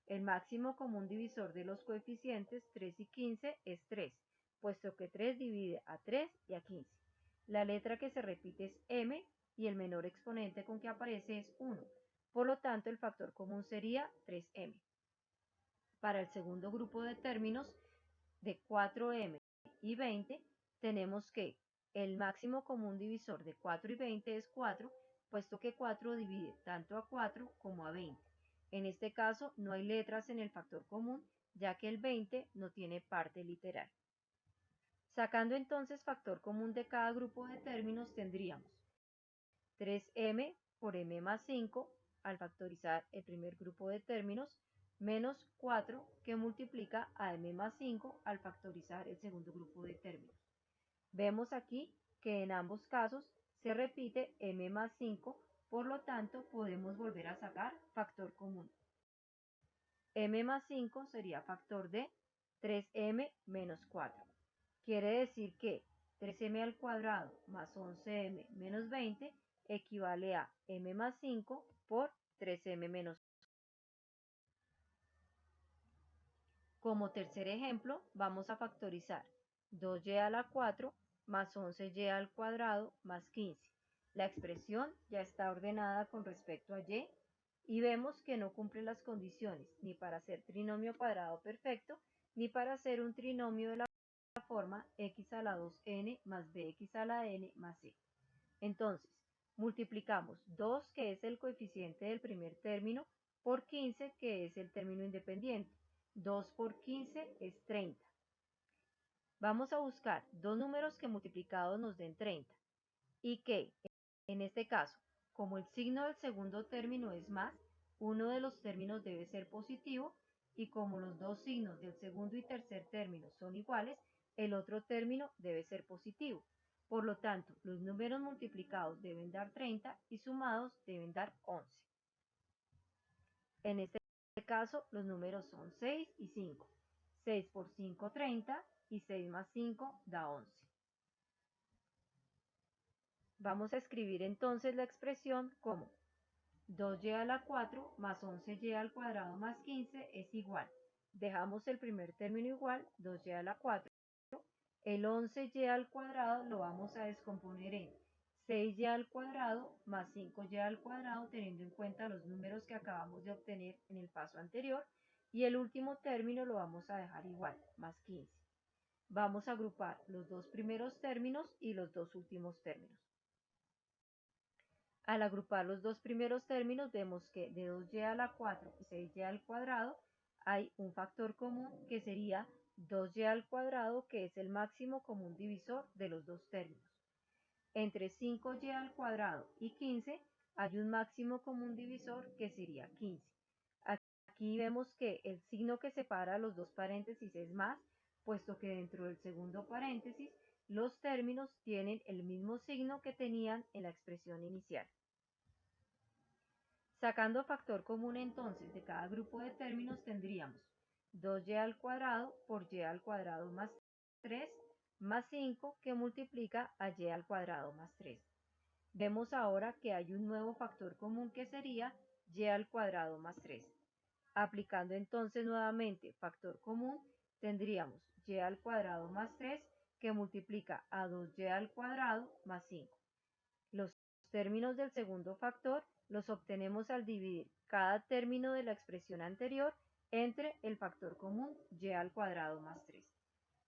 El máximo común divisor de los coeficientes 3 y 15 es 3, puesto que 3 divide a 3 y a 15. La letra que se repite es m y el menor exponente con que aparece es 1. Por lo tanto, el factor común sería 3m. Para el segundo grupo de términos de 4m y 20, tenemos que el máximo común divisor de 4 y 20 es 4, puesto que 4 divide tanto a 4 como a 20. En este caso no hay letras en el factor común, ya que el 20 no tiene parte literal. Sacando entonces factor común de cada grupo de términos, tendríamos 3m por m más 5 al factorizar el primer grupo de términos, menos 4 que multiplica a m más 5 al factorizar el segundo grupo de términos. Vemos aquí que en ambos casos se repite m más 5, por lo tanto podemos volver a sacar factor común. M más 5 sería factor de 3m menos 4. Quiere decir que 3m al cuadrado más 11m menos 20 equivale a m más 5 por 3m menos 4. Como tercer ejemplo, vamos a factorizar 2y a la 4 más 11y al cuadrado más 15. La expresión ya está ordenada con respecto a y y vemos que no cumple las condiciones ni para ser trinomio cuadrado perfecto ni para ser un trinomio de la forma x a la 2n más bx a la n más c. Entonces, multiplicamos 2, que es el coeficiente del primer término, por 15, que es el término independiente. 2 por 15 es 30. Vamos a buscar dos números que multiplicados nos den 30 y que, en este caso, como el signo del segundo término es más, uno de los términos debe ser positivo y como los dos signos del segundo y tercer término son iguales, el otro término debe ser positivo. Por lo tanto, los números multiplicados deben dar 30 y sumados deben dar 11. En este caso, los números son 6 y 5. 6 por 5, 30 y 6 más 5 da 11. Vamos a escribir entonces la expresión como 2y a la 4 más 11y al cuadrado más 15 es igual. Dejamos el primer término igual, 2y a la 4. El 11y al cuadrado lo vamos a descomponer en 6y al cuadrado más 5y al cuadrado, teniendo en cuenta los números que acabamos de obtener en el paso anterior. Y el último término lo vamos a dejar igual, más 15. Vamos a agrupar los dos primeros términos y los dos últimos términos. Al agrupar los dos primeros términos, vemos que de 2y a la 4 y 6y al cuadrado hay un factor común que sería 2y al cuadrado, que es el máximo común divisor de los dos términos. Entre 5y al cuadrado y 15 hay un máximo común divisor que sería 15. Aquí Aquí vemos que el signo que separa los dos paréntesis es más, puesto que dentro del segundo paréntesis los términos tienen el mismo signo que tenían en la expresión inicial. Sacando factor común entonces de cada grupo de términos tendríamos 2y al cuadrado por y al cuadrado más 3 más 5 que multiplica a y al cuadrado más 3. Vemos ahora que hay un nuevo factor común que sería y al cuadrado más 3. Aplicando entonces nuevamente factor común, tendríamos y al cuadrado más 3 que multiplica a 2y al cuadrado más 5. Los términos del segundo factor los obtenemos al dividir cada término de la expresión anterior entre el factor común y al cuadrado más 3.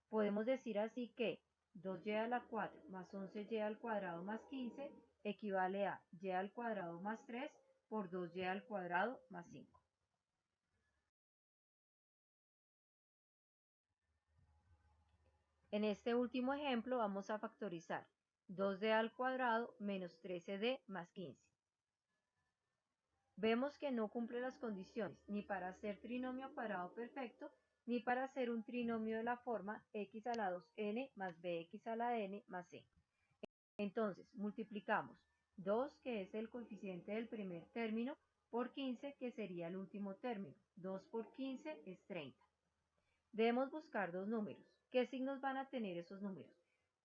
Podemos decir así que 2y a la 4 más 11y al cuadrado más 15 equivale a y al cuadrado más 3 por 2y al cuadrado más 5. En este último ejemplo vamos a factorizar 2d al cuadrado menos 13d más 15. Vemos que no cumple las condiciones ni para ser trinomio cuadrado perfecto ni para ser un trinomio de la forma x a la 2n más bx a la n más c. Entonces multiplicamos 2, que es el coeficiente del primer término, por 15, que sería el último término. 2 por 15 es 30. Debemos buscar dos números. ¿Qué signos van a tener esos números?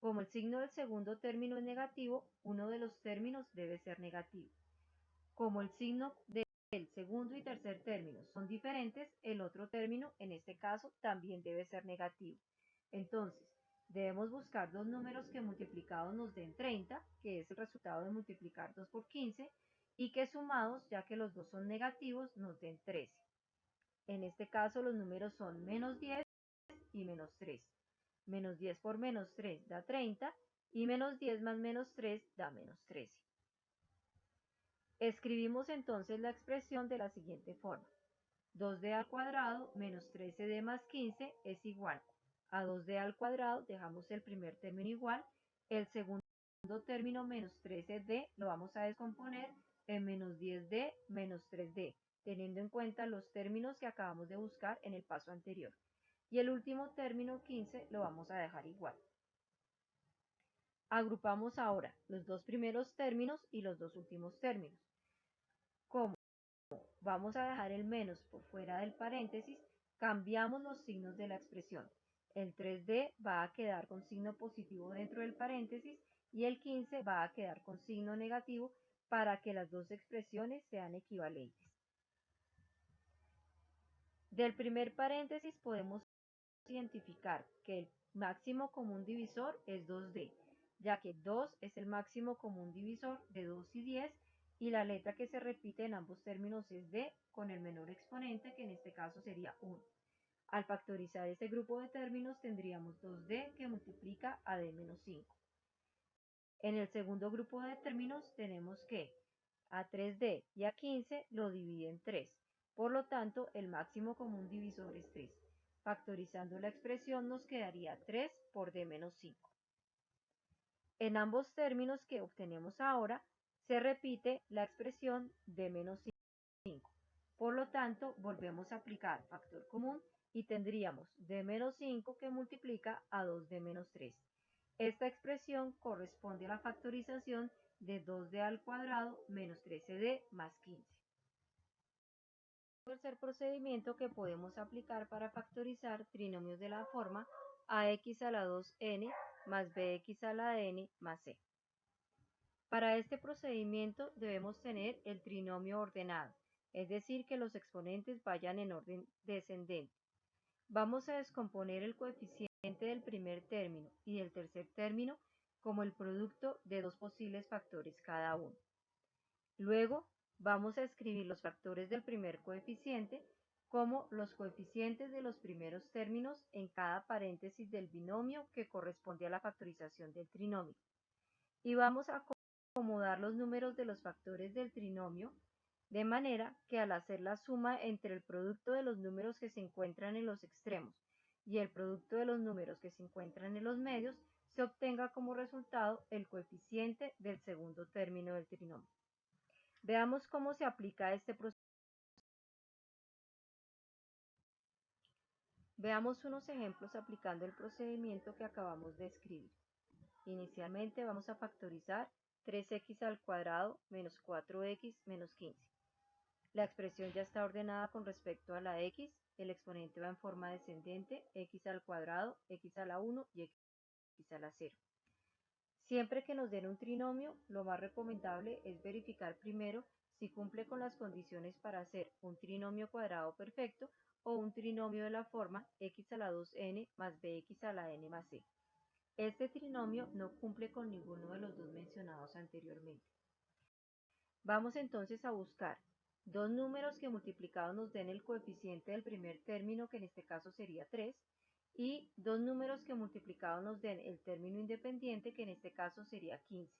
Como el signo del segundo término es negativo, uno de los términos debe ser negativo. Como el signo del segundo y tercer término son diferentes, el otro término, en este caso, también debe ser negativo. Entonces, debemos buscar dos números que multiplicados nos den 30, que es el resultado de multiplicar 2 por 15, y que sumados, ya que los dos son negativos, nos den 13. En este caso, los números son menos 10 y menos 3. Menos 10 por menos 3 da 30, y menos 10 más menos 3 da menos 13. Escribimos entonces la expresión de la siguiente forma. 2d al cuadrado menos 13d más 15 es igual a 2d al cuadrado, dejamos el primer término igual, el segundo término menos 13d lo vamos a descomponer en menos 10d menos 3d, teniendo en cuenta los términos que acabamos de buscar en el paso anterior. Y el último término 15 lo vamos a dejar igual. Agrupamos ahora los dos primeros términos y los dos últimos términos. Como vamos a dejar el menos por fuera del paréntesis, cambiamos los signos de la expresión. El 3D va a quedar con signo positivo dentro del paréntesis y el 15 va a quedar con signo negativo para que las dos expresiones sean equivalentes. Del primer paréntesis podemos identificar que el máximo común divisor es 2D, ya que 2 es el máximo común divisor de 2 y 10 y la letra que se repite en ambos términos es D con el menor exponente, que en este caso sería 1. Al factorizar este grupo de términos tendríamos 2D que multiplica a D menos 5. En el segundo grupo de términos tenemos que a 3D y a 15 lo dividen 3. Por lo tanto, el máximo común divisor es 3. Factorizando la expresión nos quedaría 3 por D menos 5. En ambos términos que obtenemos ahora, se repite la expresión D menos 5. Por lo tanto, volvemos a aplicar factor común y tendríamos D menos 5 que multiplica a 2D menos 3. Esta expresión corresponde a la factorización de 2D al cuadrado menos 13D más 15. Tercer procedimiento que podemos aplicar para factorizar trinomios de la forma ax a la 2n más bx a la n más c. Para este procedimiento debemos tener el trinomio ordenado, es decir, que los exponentes vayan en orden descendente. Vamos a descomponer el coeficiente del primer término y del tercer término como el producto de dos posibles factores cada uno. Luego vamos a escribir los factores del primer coeficiente como los coeficientes de los primeros términos en cada paréntesis del binomio que corresponde a la factorización del trinomio. Y vamos a acomodar los números de los factores del trinomio de manera que al hacer la suma entre el producto de los números que se encuentran en los extremos y el producto de los números que se encuentran en los medios, se obtenga como resultado el coeficiente del segundo término del trinomio. Veamos cómo se aplica este procedimiento. Veamos unos ejemplos aplicando el procedimiento que acabamos de escribir. Inicialmente vamos a factorizar 3x al cuadrado menos 4x menos 15. La expresión ya está ordenada con respecto a la x, el exponente va en forma descendente, x al cuadrado, x a la 1 y x a la 0. Siempre que nos den un trinomio, lo más recomendable es verificar primero si cumple con las condiciones para hacer un trinomio cuadrado perfecto o un trinomio de la forma x a la 2n más bx a la n más c. Este trinomio no cumple con ninguno de los dos mencionados anteriormente. Vamos entonces a buscar dos números que multiplicados nos den el coeficiente del primer término, que en este caso sería 3, y dos números que multiplicados nos den el término independiente, que en este caso sería 15.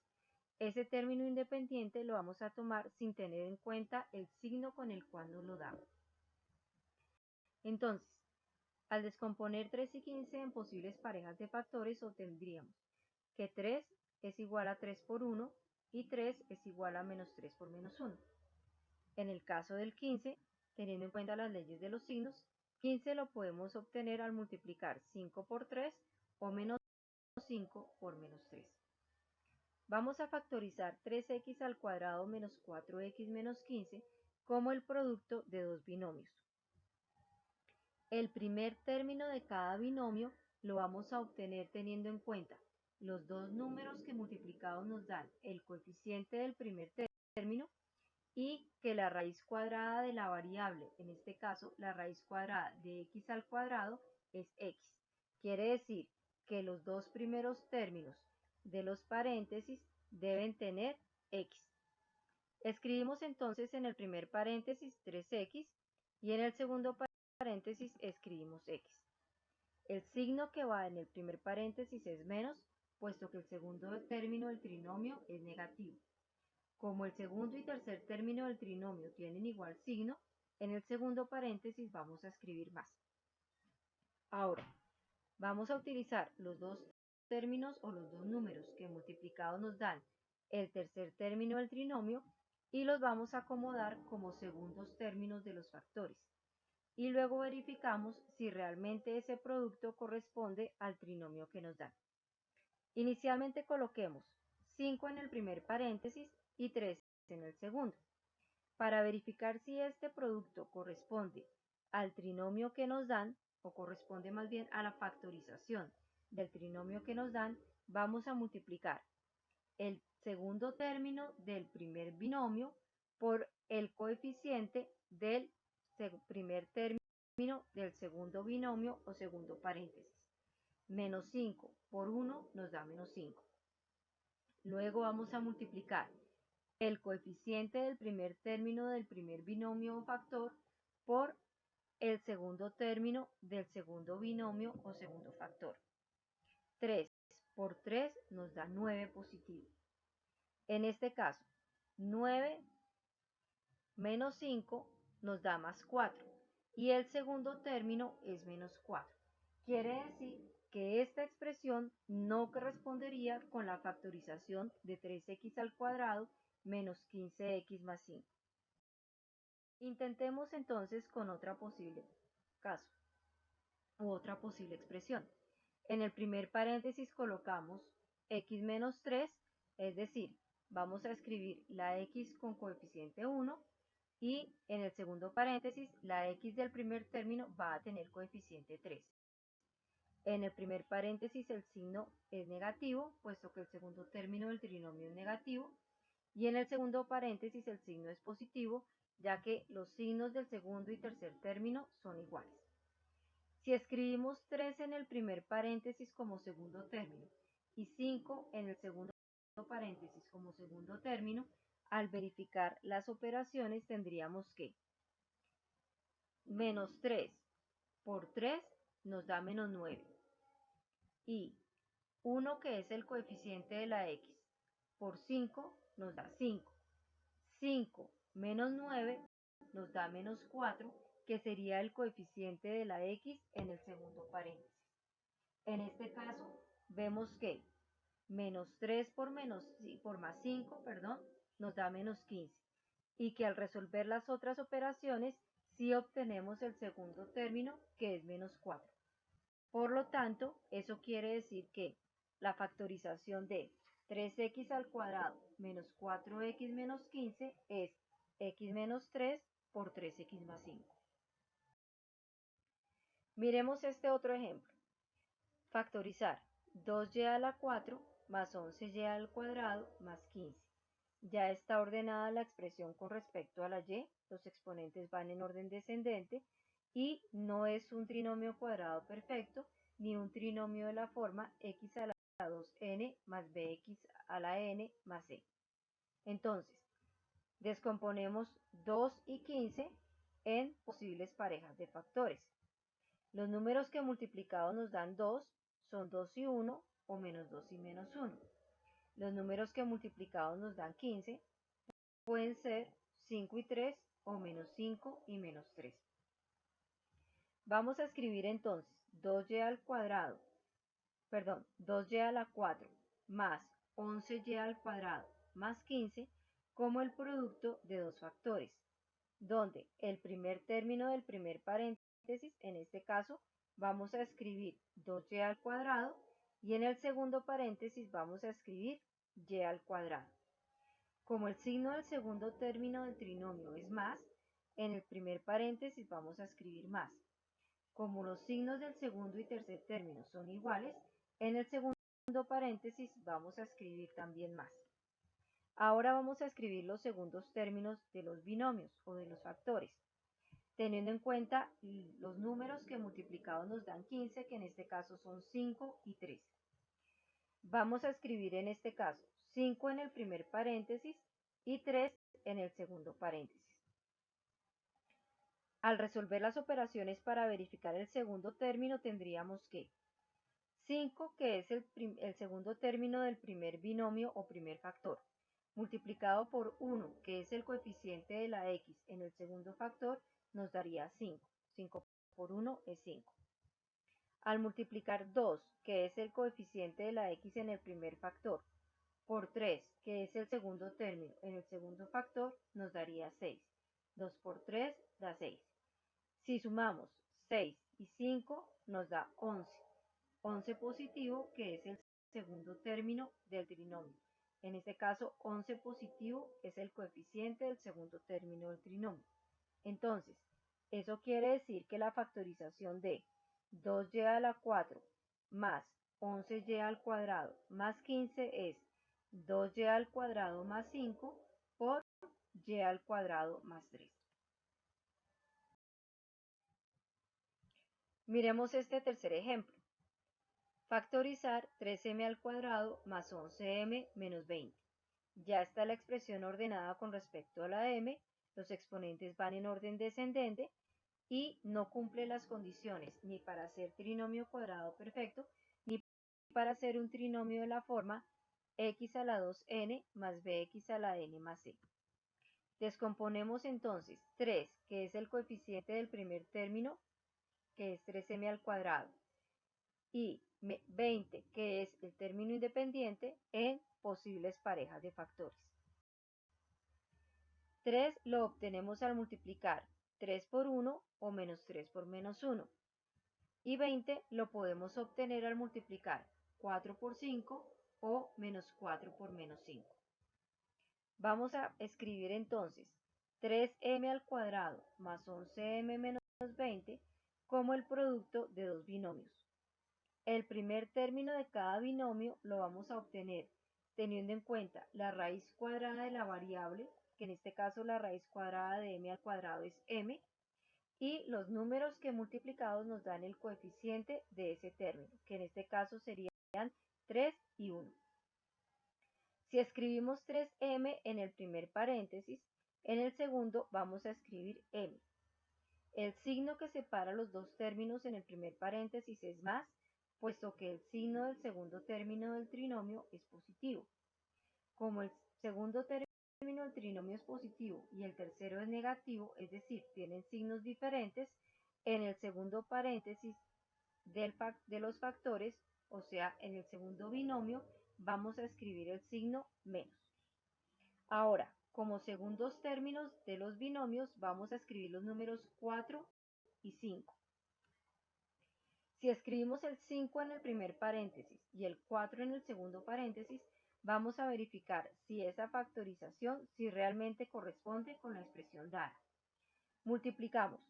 Ese término independiente lo vamos a tomar sin tener en cuenta el signo con el cual nos lo damos. Entonces, al descomponer 3 y 15 en posibles parejas de factores, obtendríamos que 3 es igual a 3 por 1 y 3 es igual a menos 3 por menos 1. En el caso del 15, teniendo en cuenta las leyes de los signos, 15 lo podemos obtener al multiplicar 5 por 3 o menos 5 por menos 3. Vamos a factorizar 3x al cuadrado menos 4x menos 15 como el producto de dos binomios. El primer término de cada binomio lo vamos a obtener teniendo en cuenta los dos números que multiplicados nos dan el coeficiente del primer término y que la raíz cuadrada de la variable, en este caso la raíz cuadrada de x al cuadrado, es x. Quiere decir que los dos primeros términos de los paréntesis deben tener x. Escribimos entonces en el primer paréntesis 3x y en el segundo paréntesis escribimos x. El signo que va en el primer paréntesis es menos, puesto que el segundo término del trinomio es negativo. Como el segundo y tercer término del trinomio tienen igual signo, en el segundo paréntesis vamos a escribir más. Ahora, vamos a utilizar los dos términos o los dos números que multiplicados nos dan el tercer término del trinomio y los vamos a acomodar como segundos términos de los factores. Y luego verificamos si realmente ese producto corresponde al trinomio que nos dan. Inicialmente coloquemos 5 en el primer paréntesis y 3 en el segundo. Para verificar si este producto corresponde al trinomio que nos dan, o corresponde más bien a la factorización del trinomio que nos dan, vamos a multiplicar el segundo término del primer binomio por el coeficiente del primer término del segundo binomio o segundo paréntesis. Menos 5 por 1 nos da menos 5. Luego vamos a multiplicar el coeficiente del primer término del primer binomio o factor por el segundo término del segundo binomio o segundo factor. 3 por 3 nos da 9 positivo. En este caso, 9 menos 5 nos da más 4 y el segundo término es menos 4. Quiere decir que esta expresión no correspondería con la factorización de 3x al cuadrado menos 15x más 5. Intentemos entonces con otra posible caso u otra posible expresión. En el primer paréntesis colocamos x menos 3, es decir, vamos a escribir la x con coeficiente 1 y en el segundo paréntesis la x del primer término va a tener coeficiente 3. En el primer paréntesis el signo es negativo, puesto que el segundo término del trinomio es negativo, y en el segundo paréntesis el signo es positivo, ya que los signos del segundo y tercer término son iguales. Si escribimos 3 en el primer paréntesis como segundo término y 5 en el segundo paréntesis como segundo término, al verificar las operaciones tendríamos que menos 3 por 3 nos da menos 9 y 1, que es el coeficiente de la x, por 5 nos da 5. 5 menos 9 nos da menos 4, que sería el coeficiente de la x en el segundo paréntesis. En este caso, vemos que menos 3 por más 5, nos da menos 15. Y que al resolver las otras operaciones, si obtenemos el segundo término, que es menos 4. Por lo tanto, eso quiere decir que la factorización de 3x al cuadrado menos 4x menos 15 es x menos 3 por 3x más 5. Miremos este otro ejemplo. Factorizar 2y a la 4 más 11y al cuadrado más 15. Ya está ordenada la expresión con respecto a la y, los exponentes van en orden descendente y no es un trinomio cuadrado perfecto ni un trinomio de la forma x a la 2n más bx a la n más c. Entonces, descomponemos 2 y 15 en posibles parejas de factores. Los números que multiplicados nos dan 2 son 2 y 1 o menos 2 y menos 1. Los números que multiplicados nos dan 15 pueden ser 5 y 3 o menos 5 y menos 3. Vamos a escribir entonces 2y al cuadrado, 2y a la 4 más 11y al cuadrado más 15 como el producto de dos factores, donde el primer término del primer paréntesis, en este caso, vamos a escribir 2y al cuadrado y en el segundo paréntesis vamos a escribir y al cuadrado. Como el signo del segundo término del trinomio es más, en el primer paréntesis vamos a escribir más. Como los signos del segundo y tercer término son iguales, en el segundo paréntesis vamos a escribir también más. Ahora vamos a escribir los segundos términos de los binomios o de los factores, teniendo en cuenta los números que multiplicados nos dan 15, que en este caso son 5 y 3. Vamos a escribir en este caso 5 en el primer paréntesis y 3 en el segundo paréntesis. Al resolver las operaciones para verificar el segundo término tendríamos que 5, que es el segundo término del primer binomio o primer factor, multiplicado por 1, que es el coeficiente de la x en el segundo factor, nos daría 5. 5 por 1 es 5. Al multiplicar 2, que es el coeficiente de la x en el primer factor, por 3, que es el segundo término en el segundo factor, nos daría 6. 2 por 3 da 6. Si sumamos 6 y 5, nos da 11. 11 positivo, que es el segundo término del trinomio. En este caso, 11 positivo es el coeficiente del segundo término del trinomio. Entonces, eso quiere decir que la factorización de 2y a la 4 más 11y al cuadrado más 15 es 2y al cuadrado más 5 por y al cuadrado más 3. Miremos este tercer ejemplo. Factorizar 3m al cuadrado más 11m menos 20. Ya está la expresión ordenada con respecto a la m, los exponentes van en orden descendente y no cumple las condiciones ni para ser trinomio cuadrado perfecto ni para ser un trinomio de la forma x a la 2n más bx a la n más c. Descomponemos entonces 3, que es el coeficiente del primer término, que es 3m al cuadrado, y 20, que es el término independiente, en posibles parejas de factores. 3 lo obtenemos al multiplicar 3 por 1 o menos 3 por menos 1. Y 20 lo podemos obtener al multiplicar 4 por 5 o menos 4 por menos 5. Vamos a escribir entonces 3m al cuadrado más 11m menos 20 como el producto de dos binomios. El primer término de cada binomio lo vamos a obtener teniendo en cuenta la raíz cuadrada de la variable, que en este caso la raíz cuadrada de m al cuadrado es m, y los números que multiplicados nos dan el coeficiente de ese término, que en este caso serían 3 y 1. Si escribimos 3m en el primer paréntesis, en el segundo vamos a escribir m. El signo que separa los dos términos en el primer paréntesis es más, puesto que el signo del segundo término del trinomio es positivo. Como el segundo término del trinomio es positivo y el tercero es negativo, es decir, tienen signos diferentes, en el segundo paréntesis de los factores, o sea, en el segundo binomio, vamos a escribir el signo menos. Ahora, Como segundos términos de los binomios vamos a escribir los números 4 y 5. Si escribimos el 5 en el primer paréntesis y el 4 en el segundo paréntesis, vamos a verificar si esa factorización si realmente corresponde con la expresión dada. Multiplicamos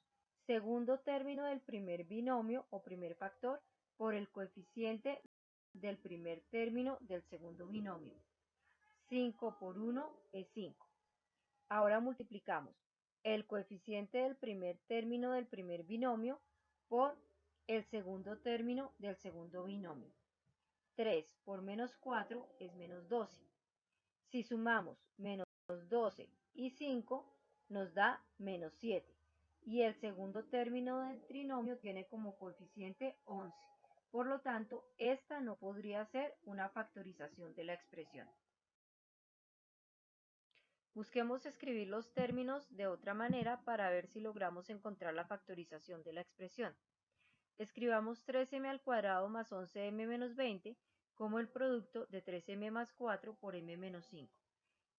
segundo término del primer binomio o primer factor por el coeficiente del primer término del segundo binomio. 5 por 1 es 5. Ahora multiplicamos el coeficiente del primer término del primer binomio por el segundo término del segundo binomio. 3 por menos 4 es menos 12. Si sumamos menos 12 y 5 nos da menos 7. Y el segundo término del trinomio tiene como coeficiente 11. Por lo tanto, esta no podría ser una factorización de la expresión. Busquemos escribir los términos de otra manera para ver si logramos encontrar la factorización de la expresión. Escribamos 3m al cuadrado más 11m menos 20 como el producto de 3m más 4 por m menos 5.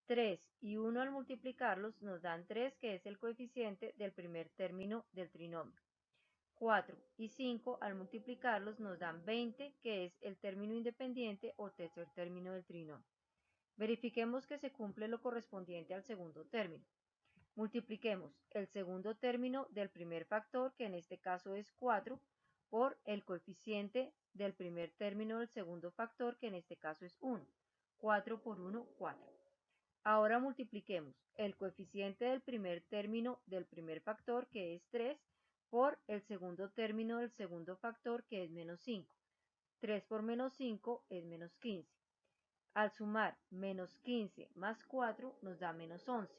3 y 1 al multiplicarlos nos dan 3, que es el coeficiente del primer término del trinomio. 4 y 5 al multiplicarlos nos dan 20, que es el término independiente o tercer término del trinomio. Verifiquemos que se cumple lo correspondiente al segundo término. Multipliquemos el segundo término del primer factor, que en este caso es 4, por el coeficiente del primer término del segundo factor, que en este caso es 1. 4 por 1, 4. Ahora multipliquemos el coeficiente del primer término del primer factor, que es 3, por el segundo término del segundo factor, que es menos 5. 3 por menos 5 es menos 15. Al sumar menos 15 más 4 nos da menos 11,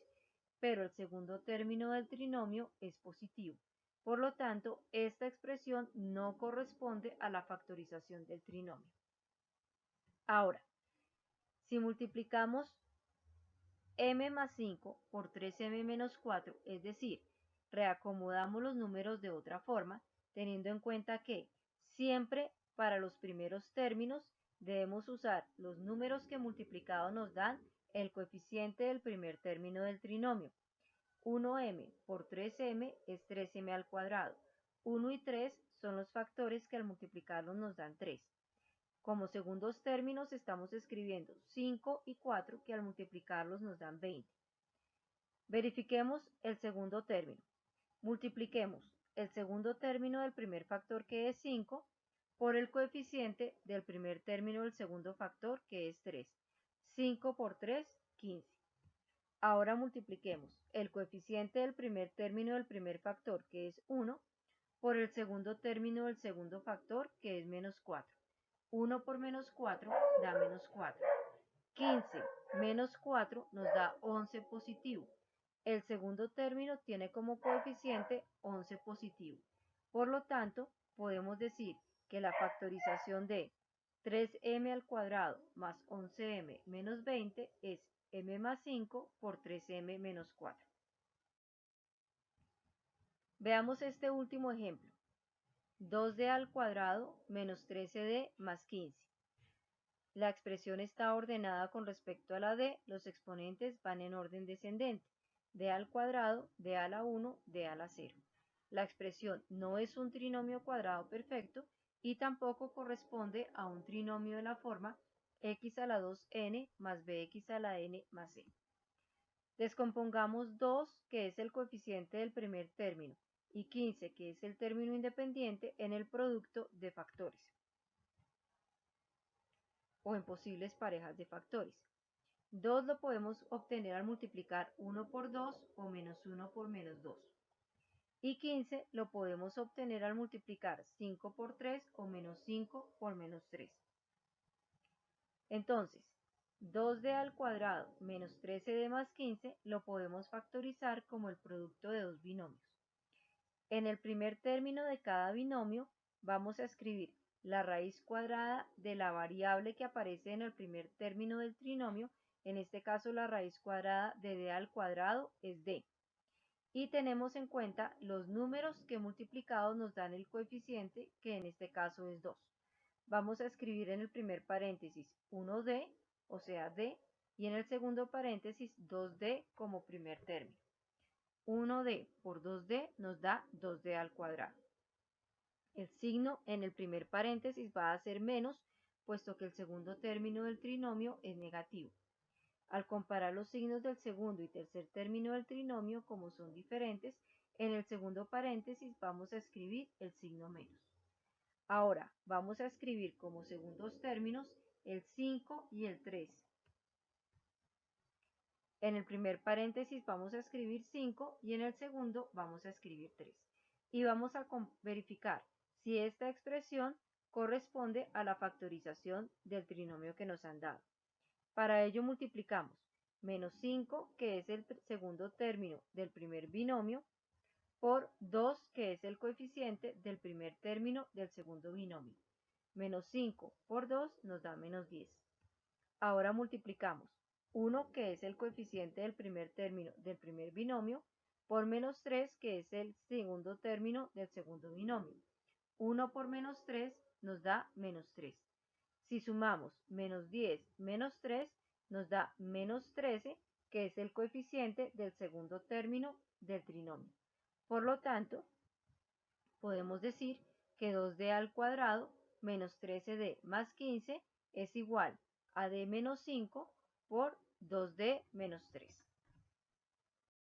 pero el segundo término del trinomio es positivo. Por lo tanto, esta expresión no corresponde a la factorización del trinomio. Ahora, si multiplicamos m más 5 por 3m menos 4, es decir, reacomodamos los números de otra forma, teniendo en cuenta que siempre para los primeros términos debemos usar los números que multiplicados nos dan el coeficiente del primer término del trinomio. 1m por 3m es 3m al cuadrado. 1 y 3 son los factores que al multiplicarlos nos dan 3. Como segundos términos estamos escribiendo 5 y 4, que al multiplicarlos nos dan 20. Verifiquemos el segundo término. Multipliquemos el segundo término del primer factor, que es 5, por el coeficiente del primer término del segundo factor, que es 3. 5 por 3, 15. Ahora multipliquemos el coeficiente del primer término del primer factor, que es 1, por el segundo término del segundo factor, que es menos 4. 1 por menos 4 da menos 4. 15 menos 4 nos da 11 positivo. El segundo término tiene como coeficiente 11 positivo. Por lo tanto, podemos decir que la factorización de 3m al cuadrado más 11m menos 20 es m más 5 por 3m menos 4. Veamos este último ejemplo. 2d al cuadrado menos 13d más 15. La expresión está ordenada con respecto a la d, los exponentes van en orden descendente. D al cuadrado, D a la 1, D a la 0. La expresión no es un trinomio cuadrado perfecto y tampoco corresponde a un trinomio de la forma x a la 2n más bx a la n más c. Descompongamos 2, que es el coeficiente del primer término, y 15, que es el término independiente, en el producto de factores o en posibles parejas de factores. 2 lo podemos obtener al multiplicar 1 por 2 o menos 1 por menos 2. Y 15 lo podemos obtener al multiplicar 5 por 3 o menos 5 por menos 3. Entonces, 2d al cuadrado menos 13d más 15 lo podemos factorizar como el producto de dos binomios. En el primer término de cada binomio vamos a escribir la raíz cuadrada de la variable que aparece en el primer término del trinomio. En este caso la raíz cuadrada de d al cuadrado es d. Y tenemos en cuenta los números que multiplicados nos dan el coeficiente, que en este caso es 2. Vamos a escribir en el primer paréntesis 1d, o sea d, y en el segundo paréntesis 2d como primer término. 1d por 2d nos da 2d al cuadrado. El signo en el primer paréntesis va a ser menos, puesto que el segundo término del trinomio es negativo. Al comparar los signos del segundo y tercer término del trinomio, como son diferentes, en el segundo paréntesis vamos a escribir el signo menos. Ahora vamos a escribir como segundos términos el 5 y el 3. En el primer paréntesis vamos a escribir 5 y en el segundo vamos a escribir 3. Y vamos a verificar si esta expresión corresponde a la factorización del trinomio que nos han dado. Para ello multiplicamos menos 5, que es el segundo término del primer binomio, por 2, que es el coeficiente del primer término del segundo binomio. Menos 5 por 2 nos da menos 10. Ahora multiplicamos 1, que es el coeficiente del primer término del primer binomio, por menos 3, que es el segundo término del segundo binomio. 1 por menos 3 nos da menos 3. Si sumamos menos 10 menos 3, nos da menos 13, que es el coeficiente del segundo término del trinomio. Por lo tanto, podemos decir que 2d al cuadrado menos 13d más 15 es igual a d menos 5 por 2d menos 3.